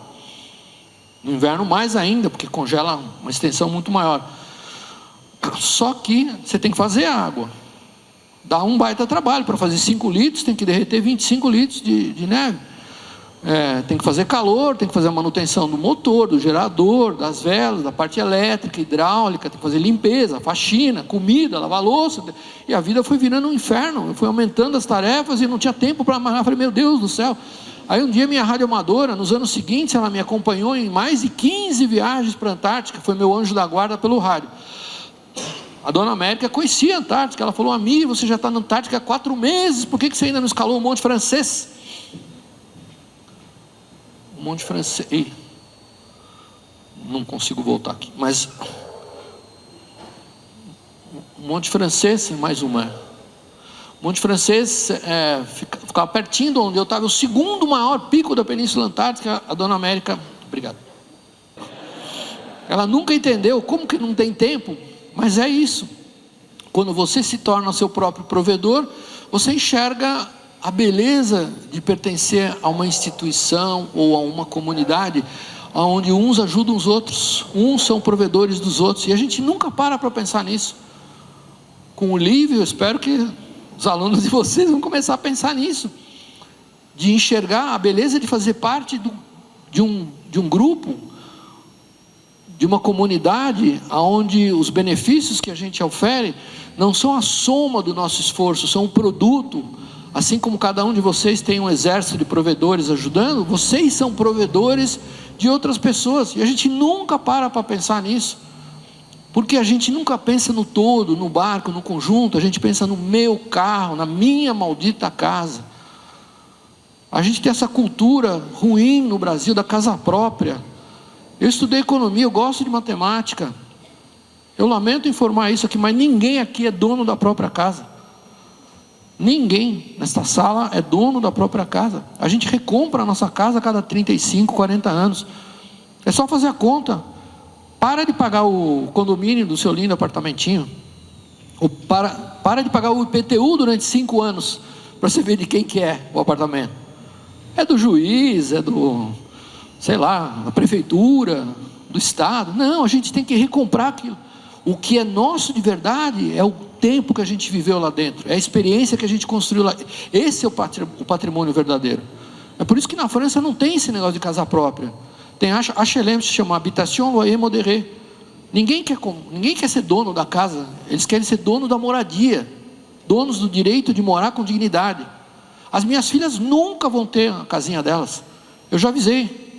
No inverno mais ainda, porque congela uma extensão muito maior. Só que você tem que fazer a água. Dá um baita trabalho. Para fazer 5 litros tem que derreter 25 litros de neve. Tem que fazer calor, tem que fazer a manutenção do motor, do gerador, das velas, da parte elétrica, hidráulica, tem que fazer limpeza, faxina, comida, lavar louça. E a vida foi virando um inferno. Eu fui aumentando as tarefas e não tinha tempo para amarrar. Falei, meu Deus do céu. Aí um dia minha radioamadora, nos anos seguintes, ela me acompanhou em mais de 15 viagens para a Antártica. Foi meu anjo da guarda pelo rádio. A dona América conhecia a Antártica. Ela falou, amigo, você já está na Antártica há 4 meses, por que você ainda não escalou o Monte Francês? O Monte Francês, não consigo voltar aqui, mas o Monte Francês, mais uma. O Monte Francês ficava pertinho de onde eu estava, o segundo maior pico da Península Antártica. A dona América, obrigado, ela nunca entendeu como que não tem tempo. Mas é isso, quando você se torna seu próprio provedor, você enxerga a beleza de pertencer a uma instituição ou a uma comunidade onde uns ajudam os outros, uns são provedores dos outros, e a gente nunca para pensar nisso. Com o Lívio, eu espero que os alunos de vocês vão começar a pensar nisso, de enxergar a beleza de fazer parte de um grupo, de uma comunidade onde os benefícios que a gente ofere não são a soma do nosso esforço, são um produto. Assim como cada um de vocês tem um exército de provedores ajudando, vocês são provedores de outras pessoas, e a gente nunca para pensar nisso, porque a gente nunca pensa no todo, no barco, no conjunto. A gente pensa no meu carro, na minha maldita casa. A gente tem essa cultura ruim no Brasil da casa própria. Eu estudei economia, eu gosto de matemática. Eu lamento informar isso aqui, mas ninguém aqui é dono da própria casa. Ninguém nesta sala é dono da própria casa. A gente recompra a nossa casa a cada 35, 40 anos. É só fazer a conta. Para de pagar o condomínio do seu lindo apartamentinho. Ou para de pagar o IPTU durante 5 anos, para você ver de quem que é o apartamento. É do juiz, é do... sei lá, da prefeitura, do estado. Não, a gente tem que recomprar aquilo. O que é nosso de verdade é o tempo que a gente viveu lá dentro, é a experiência que a gente construiu lá. Esse é o patrimônio verdadeiro. É por isso que na França não tem esse negócio de casa própria. Tem HLM, se chama Habitation Loyer Modéré. Ninguém quer ser dono da casa, eles querem ser dono da moradia, donos do direito de morar com dignidade. As minhas filhas nunca vão ter a casinha delas. Eu já avisei.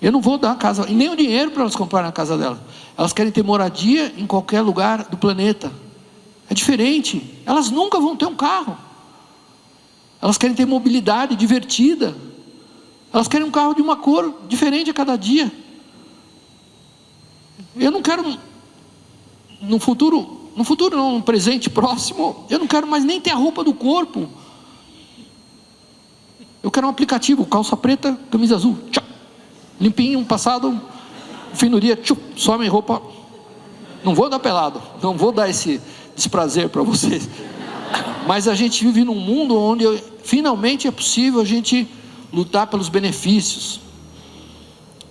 Eu não vou dar a casa, e nem o dinheiro para elas comprarem a casa delas. Elas querem ter moradia em qualquer lugar do planeta. É diferente. Elas nunca vão ter um carro. Elas querem ter mobilidade divertida. Elas querem um carro de uma cor diferente a cada dia. Eu não quero, no futuro não, no presente próximo, eu não quero mais nem ter a roupa do corpo. Eu quero um aplicativo, calça preta, camisa azul, tchau. Limpinho, passado, fim do dia, some roupa. Não vou dar pelado, não vou dar esse desprazer para vocês. Mas a gente vive num mundo onde finalmente é possível a gente lutar pelos benefícios.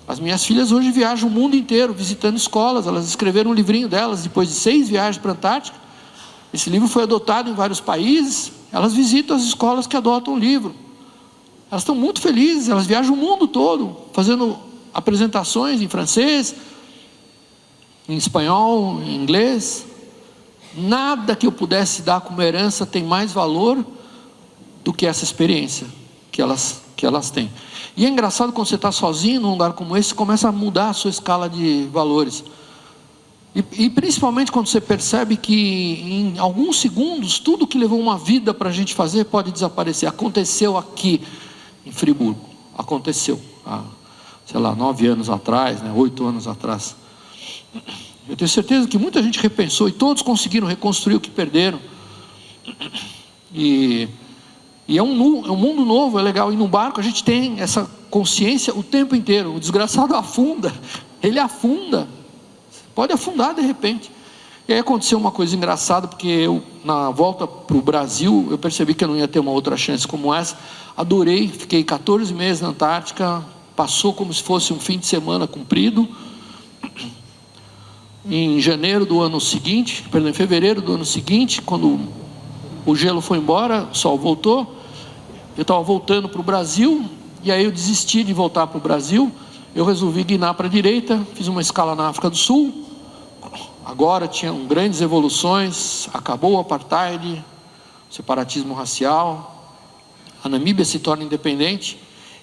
As minhas filhas hoje viajam o mundo inteiro, visitando escolas. Elas escreveram um livrinho delas, depois de 6 viagens para a Antártica. Esse livro foi adotado em vários países. Elas visitam as escolas que adotam o livro. Elas estão muito felizes, elas viajam o mundo todo, fazendo apresentações em francês, em espanhol, em inglês. Nada que eu pudesse dar como herança tem mais valor do que essa experiência que elas têm. E é engraçado quando você está sozinho num lugar como esse, começa a mudar a sua escala de valores. E principalmente quando você percebe que em alguns segundos, tudo que levou uma vida para a gente fazer pode desaparecer. Aconteceu aqui em Friburgo. Aconteceu há, 9 anos atrás, 8 anos atrás. Eu tenho certeza que muita gente repensou e todos conseguiram reconstruir o que perderam. E é um mundo novo, é legal. E no barco a gente tem essa consciência o tempo inteiro. O desgraçado afunda, ele afunda. Pode afundar de repente. E aí aconteceu uma coisa engraçada, porque eu, na volta para o Brasil, eu percebi que eu não ia ter uma outra chance como essa. Adorei, fiquei 14 meses na Antártica, passou como se fosse um fim de semana comprido. Em fevereiro do ano seguinte, quando o gelo foi embora, o sol voltou, eu estava voltando para o Brasil, e aí eu desisti de voltar para o Brasil. Eu resolvi guinar para a direita, fiz uma escala na África do Sul. Agora tinham grandes evoluções, acabou o apartheid, o separatismo racial. A Namíbia se torna independente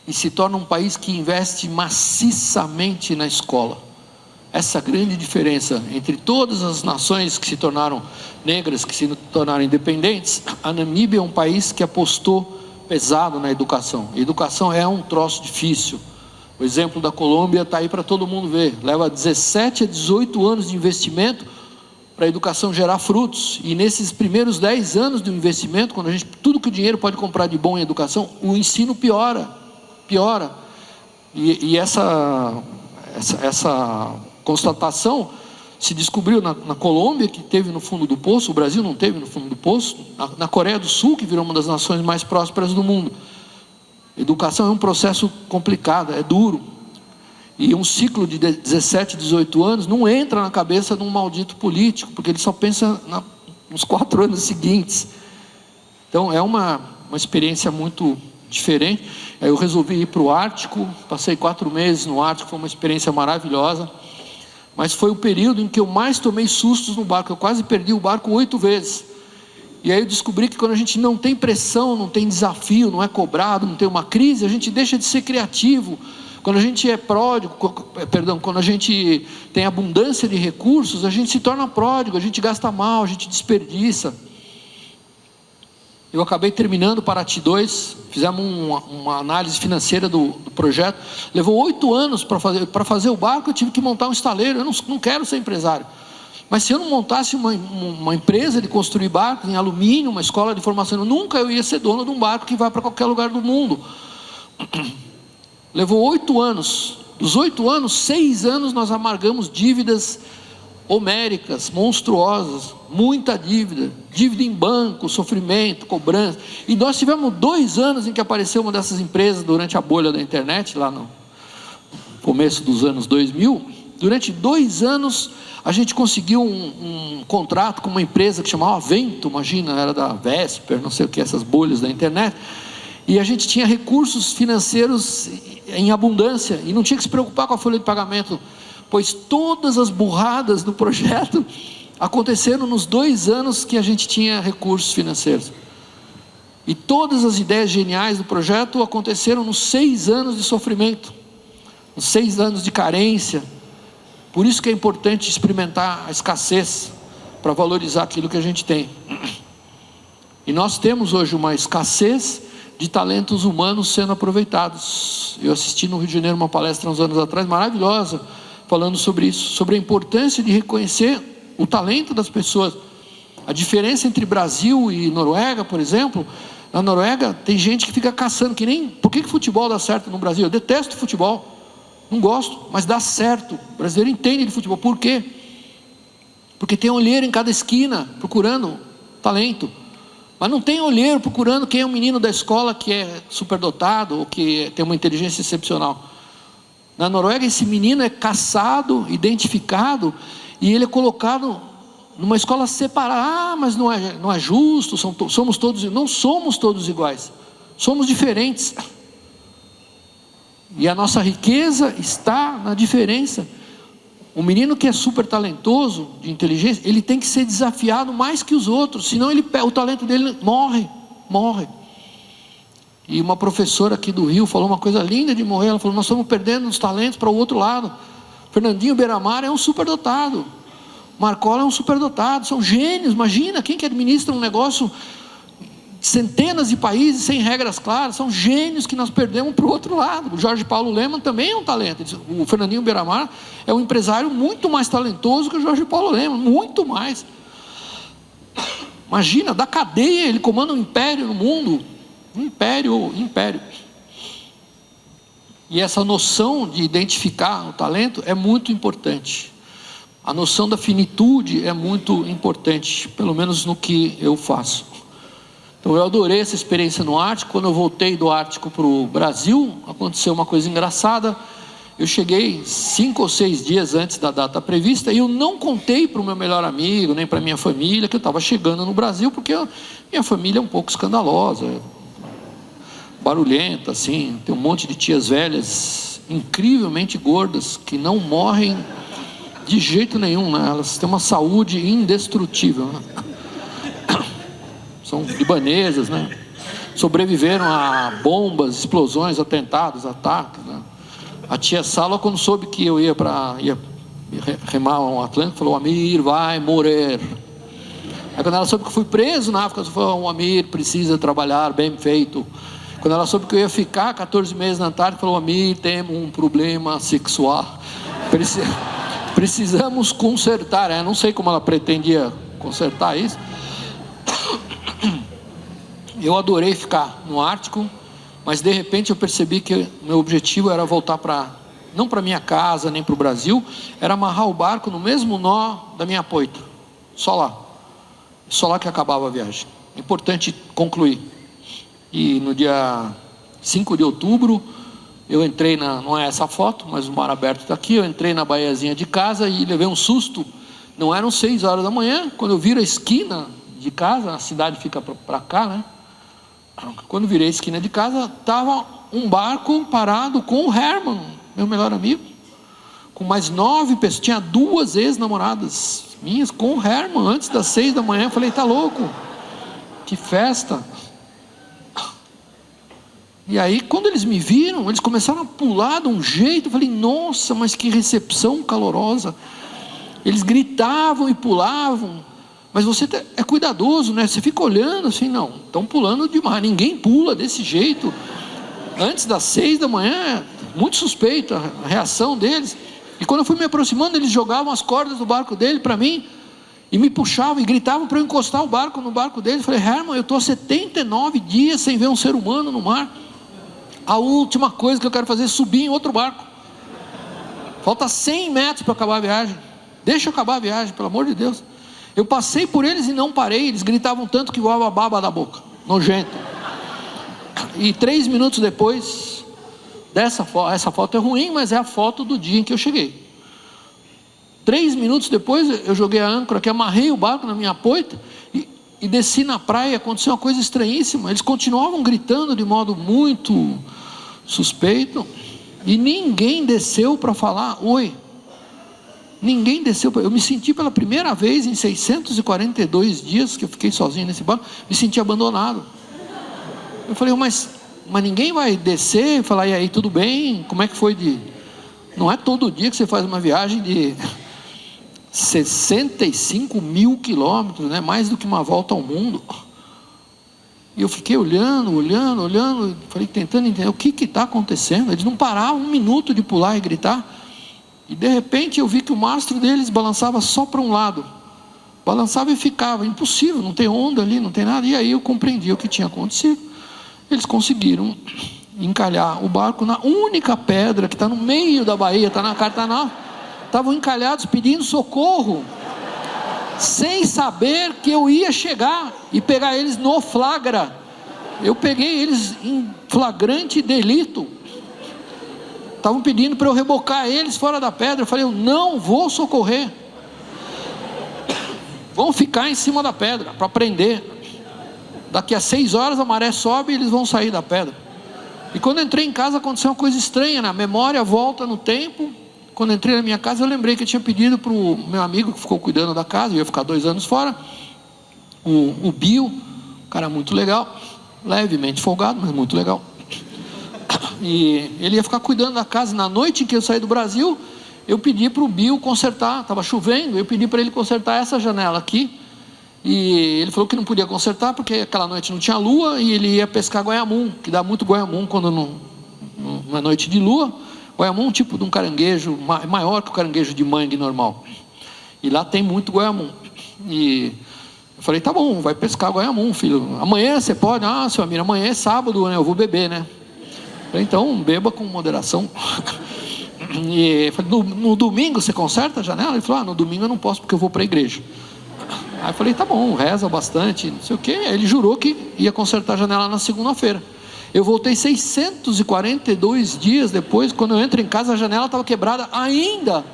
e se torna um país que investe maciçamente na escola. Essa grande diferença entre todas as nações que se tornaram negras, que se tornaram independentes, a Namíbia é um país que apostou pesado na educação. A educação é um troço difícil. O exemplo da Colômbia está aí para todo mundo ver. Leva 17 a 18 anos de investimento para a educação gerar frutos. E nesses primeiros 10 anos do investimento, quando tudo que o dinheiro pode comprar de bom em educação, o ensino piora. E essa constatação se descobriu na Colômbia, que teve no fundo do poço. O Brasil não teve no fundo do poço. Na Coreia do Sul, que virou uma das nações mais prósperas do mundo. Educação é um processo complicado, é duro. E um ciclo de 17, 18 anos não entra na cabeça de um maldito político, porque ele só pensa nos 4 anos seguintes. Então é uma experiência muito diferente. Aí eu resolvi ir para o Ártico, passei 4 meses no Ártico, foi uma experiência maravilhosa. Mas foi o período em que eu mais tomei sustos no barco. Eu quase perdi o barco 8 vezes. E aí eu descobri que quando a gente não tem pressão, não tem desafio, não é cobrado, não tem uma crise, a gente deixa de ser criativo. Quando a gente é pródigo, quando a gente tem abundância de recursos, a gente se torna pródigo, a gente gasta mal, a gente desperdiça. Eu acabei terminando Paraty 2, fizemos uma análise financeira do projeto. Levou 8 anos para fazer o barco, eu tive que montar um estaleiro. Eu não quero ser empresário. Mas se eu não montasse uma empresa de construir barcos em alumínio, uma escola de formação, nunca eu ia ser dono de um barco que vai para qualquer lugar do mundo. Levou 8 anos. Dos 8 anos, 6 anos nós amargamos dívidas homéricas, monstruosas, muita dívida em banco, sofrimento, cobrança. E nós tivemos 2 anos em que apareceu uma dessas empresas durante a bolha da internet, lá no começo dos anos 2000. Durante 2 anos a gente conseguiu um contrato com uma empresa que chamava Vento, imagina, era da Vesper, não sei o que, essas bolhas da internet. E a gente tinha recursos financeiros em abundância e não tinha que se preocupar com a folha de pagamento, pois todas as burradas do projeto aconteceram nos 2 anos que a gente tinha recursos financeiros. E todas as ideias geniais do projeto aconteceram nos 6 anos de sofrimento, nos 6 anos de carência. Por isso que é importante experimentar a escassez, para valorizar aquilo que a gente tem. E nós temos hoje uma escassez de talentos humanos sendo aproveitados. Eu assisti no Rio de Janeiro uma palestra uns anos atrás, maravilhosa, falando sobre isso, sobre a importância de reconhecer o talento das pessoas. A diferença entre Brasil e Noruega, por exemplo, na Noruega tem gente que fica caçando, que nem, por que futebol dá certo no Brasil? Eu detesto futebol, não gosto, mas dá certo. O brasileiro entende de futebol. Por quê? Porque tem olheiro em cada esquina procurando talento, mas não tem olheiro procurando quem é o menino da escola que é superdotado ou que tem uma inteligência excepcional. Na Noruega, esse menino é caçado, identificado, e ele é colocado numa escola separada. Ah, mas não é justo, somos todos, não somos todos iguais, somos diferentes. E a nossa riqueza está na diferença. O menino que é super talentoso, de inteligência, ele tem que ser desafiado mais que os outros, senão o talento dele morre. E uma professora aqui do Rio falou uma coisa linda de morrer. Ela falou: nós estamos perdendo os talentos para o outro lado. Fernandinho Beiramar é um superdotado, Marcola é um superdotado, são gênios. Imagina quem que administra um negócio, centenas de países sem regras claras, são gênios que nós perdemos para o outro lado. O Jorge Paulo Lemann também é um talento. O Fernandinho Beiramar é um empresário muito mais talentoso que o Jorge Paulo Lemann, muito mais. Imagina, da cadeia ele comanda um império no mundo. Império. E essa noção de identificar o talento é muito importante. A noção da finitude é muito importante, pelo menos no que eu faço. Então eu adorei essa experiência no Ártico. Quando eu voltei do Ártico para o Brasil, aconteceu uma coisa engraçada. Eu cheguei 5 ou 6 dias antes da data prevista, e eu não contei para o meu melhor amigo, nem para a minha família, que eu estava chegando no Brasil, porque minha família é um pouco escandalosa, barulhenta, assim, tem um monte de tias velhas incrivelmente gordas que não morrem de jeito nenhum, né? Elas têm uma saúde indestrutível, né? São libanesas, né? Sobreviveram a bombas, explosões, atentados, ataques, né? A tia Sala, quando soube que eu ia remar um Atlântico, falou: Amir vai morrer. Aí quando ela soube que eu fui preso na África, ela falou: Amir precisa trabalhar bem feito. Quando ela soube que eu ia ficar 14 meses na Antártica, falou: Amir, temos um problema sexual, precisamos consertar. Não sei como ela pretendia consertar isso. Eu adorei ficar no Ártico, mas de repente eu percebi que meu objetivo era voltar não para minha casa, nem para o Brasil, era amarrar o barco no mesmo nó da minha apoita, só lá que acabava a viagem. Importante concluir. E no dia 5 de outubro, eu entrei não é essa foto, mas o mar aberto está aqui, eu entrei na baiazinha de casa e levei um susto. Não eram 6 horas da manhã, quando eu viro a esquina de casa, a cidade fica para cá, né? Quando virei a esquina de casa, estava um barco parado com o Herman, meu melhor amigo, com mais 9 pessoas, tinha 2 ex-namoradas minhas com o Herman, antes das 6 da manhã. Eu falei: tá louco? Que festa! E aí, quando eles me viram, eles começaram a pular de um jeito. Eu falei: nossa, mas que recepção calorosa. Eles gritavam e pulavam. Mas você é cuidadoso, né? Você fica olhando assim: não, estão pulando demais. Ninguém pula desse jeito antes das 6 da manhã. Muito suspeito a reação deles. E quando eu fui me aproximando, eles jogavam as cordas do barco dele para mim e me puxavam e gritavam para eu encostar o barco no barco deles. Eu falei: Herman, eu estou há 79 dias sem ver um ser humano no mar. A última coisa que eu quero fazer é subir em outro barco. Falta 100 metros para acabar a viagem. Deixa eu acabar a viagem, pelo amor de Deus. Eu passei por eles e não parei. Eles gritavam tanto que voava a baba da boca. Nojento. E 3 minutos depois, essa foto é ruim, mas é a foto do dia em que eu cheguei. 3 minutos depois, eu joguei a âncora aqui, amarrei o barco na minha apoita e desci na praia. E aconteceu uma coisa estranhíssima. Eles continuavam gritando de modo muito suspeito e ninguém desceu para falar oi. Ninguém desceu. Eu me senti pela primeira vez em 642 dias que eu fiquei sozinho nesse barco, me senti abandonado. Eu falei: mas ninguém vai descer e falar: e aí, tudo bem? Como é que foi Não é todo dia que você faz uma viagem de 65 mil quilômetros, né? Mais do que uma volta ao mundo. E eu fiquei olhando, falei, tentando entender o que está acontecendo. Eles não paravam 1 minuto de pular e gritar. E de repente eu vi que o mastro deles balançava só para um lado. Balançava e ficava. Impossível, não tem onda ali, não tem nada. E aí eu compreendi o que tinha acontecido. Eles conseguiram encalhar o barco na única pedra que está no meio da baía, está na Cartanal. Estavam encalhados pedindo socorro, sem saber que eu ia chegar e pegar eles no flagra. Eu peguei eles em flagrante delito. estavam pedindo para eu rebocar eles fora da pedra. Eu falei, eu não vou socorrer. Vão ficar em cima da pedra para prender. Daqui a 6 horas a maré sobe e eles vão sair da pedra. E quando eu entrei em casa aconteceu uma coisa estranha, na memória volta no tempo. Quando eu entrei na minha casa eu lembrei que eu tinha pedido para o meu amigo que ficou cuidando da casa, eu ia ficar 2 anos fora, o Bill, um cara muito legal, levemente folgado, mas muito legal. E ele ia ficar cuidando da casa. Na noite em que eu saí do Brasil, eu pedi para o Bill consertar, estava chovendo, eu pedi para ele consertar essa janela aqui. E ele falou que não podia consertar porque aquela noite não tinha lua e ele ia pescar goiamum, que dá muito goiamum quando não é noite de lua. Goiamum é um tipo de um caranguejo maior que o caranguejo de mangue normal. E lá tem muito goiamum. E eu falei, tá bom, vai pescar goiamum, filho. Amanhã você pode? Ah, seu amigo, amanhã é sábado, né? Eu vou beber, né? Eu falei, então beba com moderação. E eu falei, no domingo você conserta a janela? Ele falou, no domingo eu não posso porque eu vou para a igreja. Aí eu falei, tá bom, reza bastante, não sei o quê. Aí ele jurou que ia consertar a janela na segunda-feira. Eu voltei 642 dias depois, quando eu entro em casa a janela estava quebrada ainda.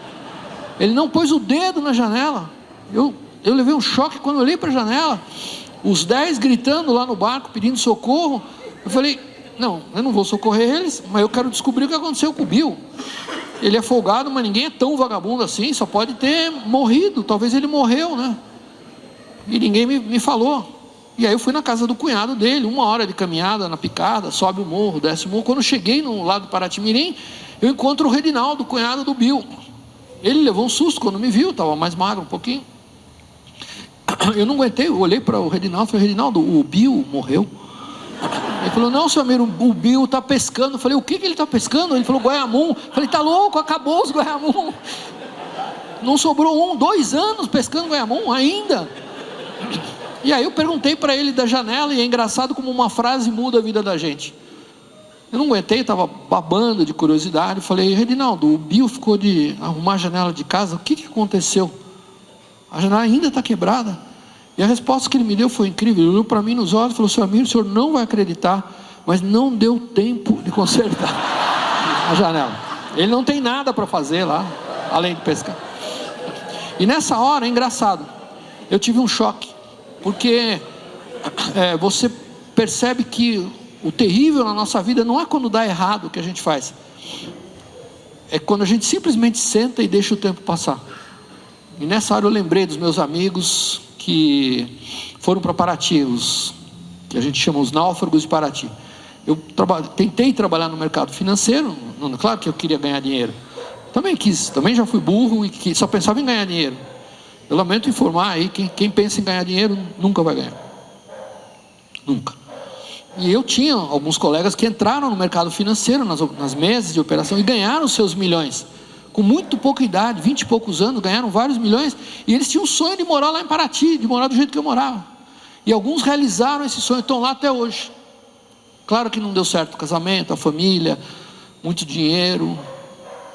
Ele não pôs o dedo na janela. Eu levei um choque quando eu olhei para a janela. Os 10 gritando lá no barco, pedindo socorro. Eu falei, não, eu não vou socorrer eles, mas eu quero descobrir o que aconteceu com o Bill. Ele é folgado, mas ninguém é tão vagabundo assim, só pode ter morrido, talvez ele morreu, né? E ninguém me falou. E aí eu fui na casa do cunhado dele, 1 hora de caminhada na picada, sobe o morro, desce o morro. Quando eu cheguei no lado do Paraty-Mirim, eu encontro o Redinaldo, cunhado do Bill. Ele levou um susto quando me viu, estava mais magro um pouquinho. Eu não aguentei, eu olhei para o Redinaldo e falei, Redinaldo, o Bill morreu? Ele falou, não, seu amigo, o Bill está pescando. Eu falei, o que ele está pescando? Ele falou, goiamum. Eu falei, tá louco, acabou os goiamum. Não sobrou 2 anos pescando goiamum ainda. E aí eu perguntei para ele da janela, e é engraçado como uma frase muda a vida da gente. Eu não aguentei, estava babando de curiosidade. Eu falei, Redinaldo, o Bill ficou de arrumar a janela de casa, o que aconteceu? A janela ainda está quebrada. E a resposta que ele me deu foi incrível. Ele olhou para mim nos olhos e falou, seu amigo, o senhor não vai acreditar, mas não deu tempo de consertar a janela. Ele não tem nada para fazer lá, além de pescar. E nessa hora, é engraçado, eu tive um choque, porque você percebe que o terrível na nossa vida não é quando dá errado o que a gente faz, é quando a gente simplesmente senta e deixa o tempo passar. E nessa hora eu lembrei dos meus amigos que foram para Paraty, que a gente chama os náufragos de Paraty. Eu tentei trabalhar no mercado financeiro, claro que eu queria ganhar dinheiro, também já fui burro e só pensava em ganhar dinheiro. Eu lamento informar aí, quem pensa em ganhar dinheiro nunca vai ganhar, nunca. E eu tinha alguns colegas que entraram no mercado financeiro, nas mesas de operação, e ganharam seus milhões, com muito pouca idade, 20 e poucos anos, ganharam vários milhões, e eles tinham um sonho de morar lá em Paraty, de morar do jeito que eu morava, e alguns realizaram esse sonho, estão lá até hoje. Claro que não deu certo o casamento, a família, muito dinheiro,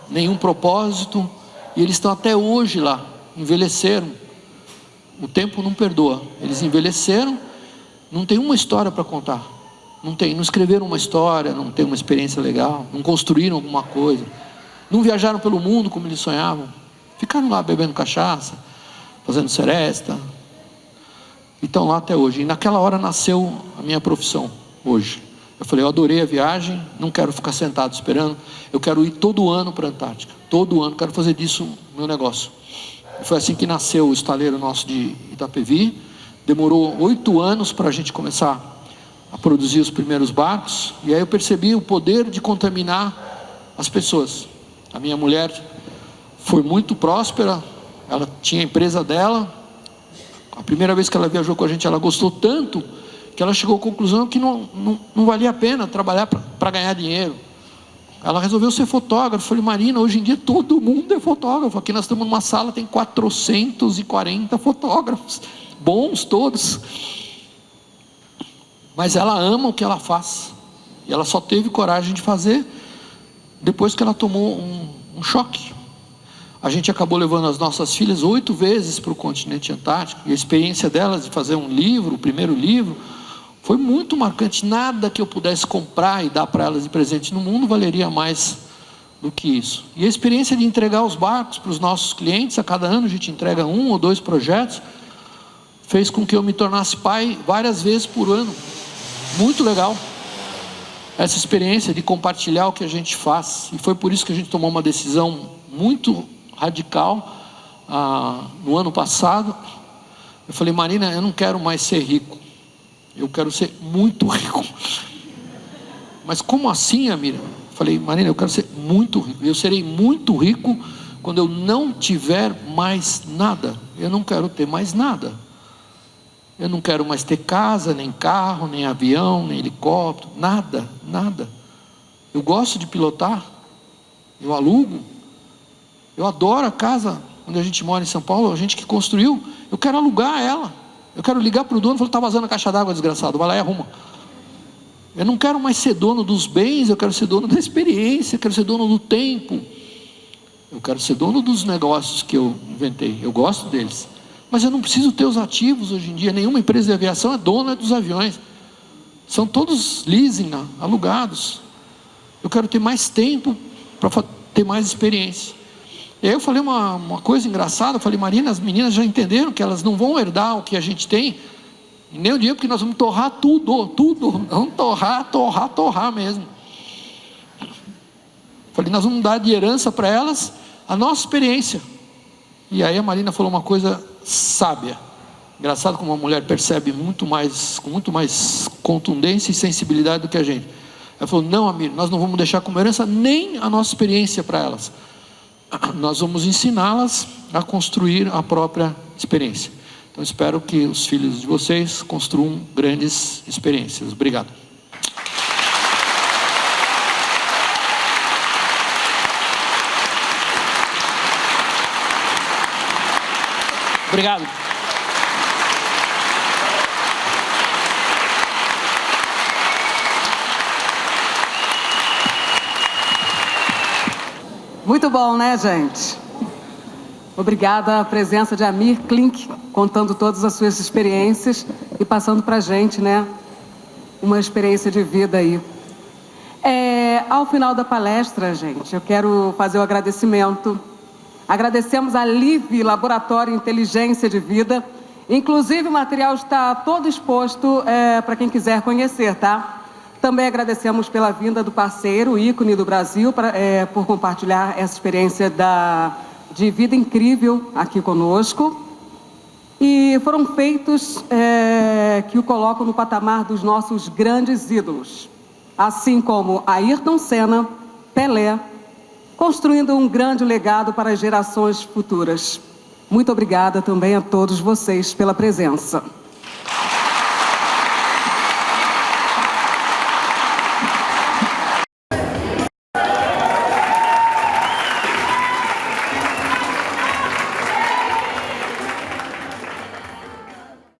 nenhum propósito, e eles estão até hoje lá, envelheceram, o tempo não perdoa, eles envelheceram, não tem uma história para contar, não escreveram uma história, não tem uma experiência legal, não construíram alguma coisa, não viajaram pelo mundo como eles sonhavam, ficaram lá bebendo cachaça, fazendo seresta, e estão lá até hoje. E naquela hora nasceu a minha profissão hoje. Eu falei, eu adorei a viagem, não quero ficar sentado esperando, eu quero ir todo ano para a Antártica, todo ano, quero fazer disso meu negócio. E foi assim que nasceu o estaleiro nosso de Itapevi. Demorou 8 anos para a gente começar a produzir os primeiros barcos, e aí eu percebi o poder de contaminar as pessoas. A minha mulher foi muito próspera, ela tinha a empresa dela, a primeira vez que ela viajou com a gente, ela gostou tanto, que ela chegou à conclusão que não valia a pena trabalhar para ganhar dinheiro. Ela resolveu ser fotógrafa. Eu falei, Marina, hoje em dia todo mundo é fotógrafo, aqui nós estamos numa sala, tem 440 fotógrafos, bons todos, mas ela ama o que ela faz, e ela só teve coragem de fazer depois que ela tomou um choque. A gente acabou levando as nossas filhas 8 vezes para o continente antártico, e a experiência delas de fazer um livro, o primeiro livro, foi muito marcante. Nada que eu pudesse comprar e dar para elas de presente no mundo valeria mais do que isso. E a experiência de entregar os barcos para os nossos clientes, a cada ano a gente entrega 1 ou 2 projetos, fez com que eu me tornasse pai várias vezes por ano. Muito legal essa experiência de compartilhar o que a gente faz. E foi por isso que a gente tomou uma decisão muito radical no ano passado. Eu falei: Marina, eu não quero mais ser rico, eu quero ser muito rico. Mas como assim, Amira? Eu falei: Marina, eu quero ser muito rico. Eu serei muito rico quando eu não tiver mais nada. Eu não quero ter mais nada. Eu não quero mais ter casa, nem carro, nem avião, nem helicóptero, nada, nada. Eu gosto de pilotar, eu alugo, eu adoro a casa onde a gente mora em São Paulo, a gente que construiu. Eu quero alugar ela, eu quero ligar para o dono e falar: está vazando a caixa d'água, desgraçado, vai lá e arruma. Eu não quero mais ser dono dos bens, eu quero ser dono da experiência, eu quero ser dono do tempo, eu quero ser dono dos negócios que eu inventei. Eu gosto deles, mas eu não preciso ter os ativos hoje em dia. Nenhuma empresa de aviação é dona dos aviões, são todos leasing, alugados. Eu quero ter mais tempo para ter mais experiência. E aí eu falei uma coisa engraçada. Eu falei: Marina, as meninas já entenderam que elas não vão herdar o que a gente tem em nenhum dia, porque nós vamos torrar tudo, vamos torrar mesmo. Falei: nós vamos dar de herança para elas a nossa experiência. E aí a Marina falou uma coisa sábia. Engraçado como uma mulher percebe com muito mais contundência e sensibilidade do que a gente. Ela falou: não, Amir, nós não vamos deixar como herança nem a nossa experiência para elas. Nós vamos ensiná-las a construir a própria experiência. Então espero que os filhos de vocês construam grandes experiências. Obrigado. Obrigado. Muito bom, né, gente? Obrigada à presença de Amir Klink, contando todas as suas experiências e passando para a gente, né, uma experiência de vida aí. Ao final da palestra, gente, eu quero fazer o agradecimento. Agradecemos a LIVE, Laboratório Inteligência de Vida. Inclusive, o material está todo exposto para quem quiser conhecer, tá? Também agradecemos pela vinda do parceiro, ícone do Brasil, por compartilhar essa experiência de vida incrível aqui conosco. E foram feitos que o colocam no patamar dos nossos grandes ídolos, assim como Ayrton Senna, Pelé, construindo um grande legado para as gerações futuras. Muito obrigada também a todos vocês pela presença.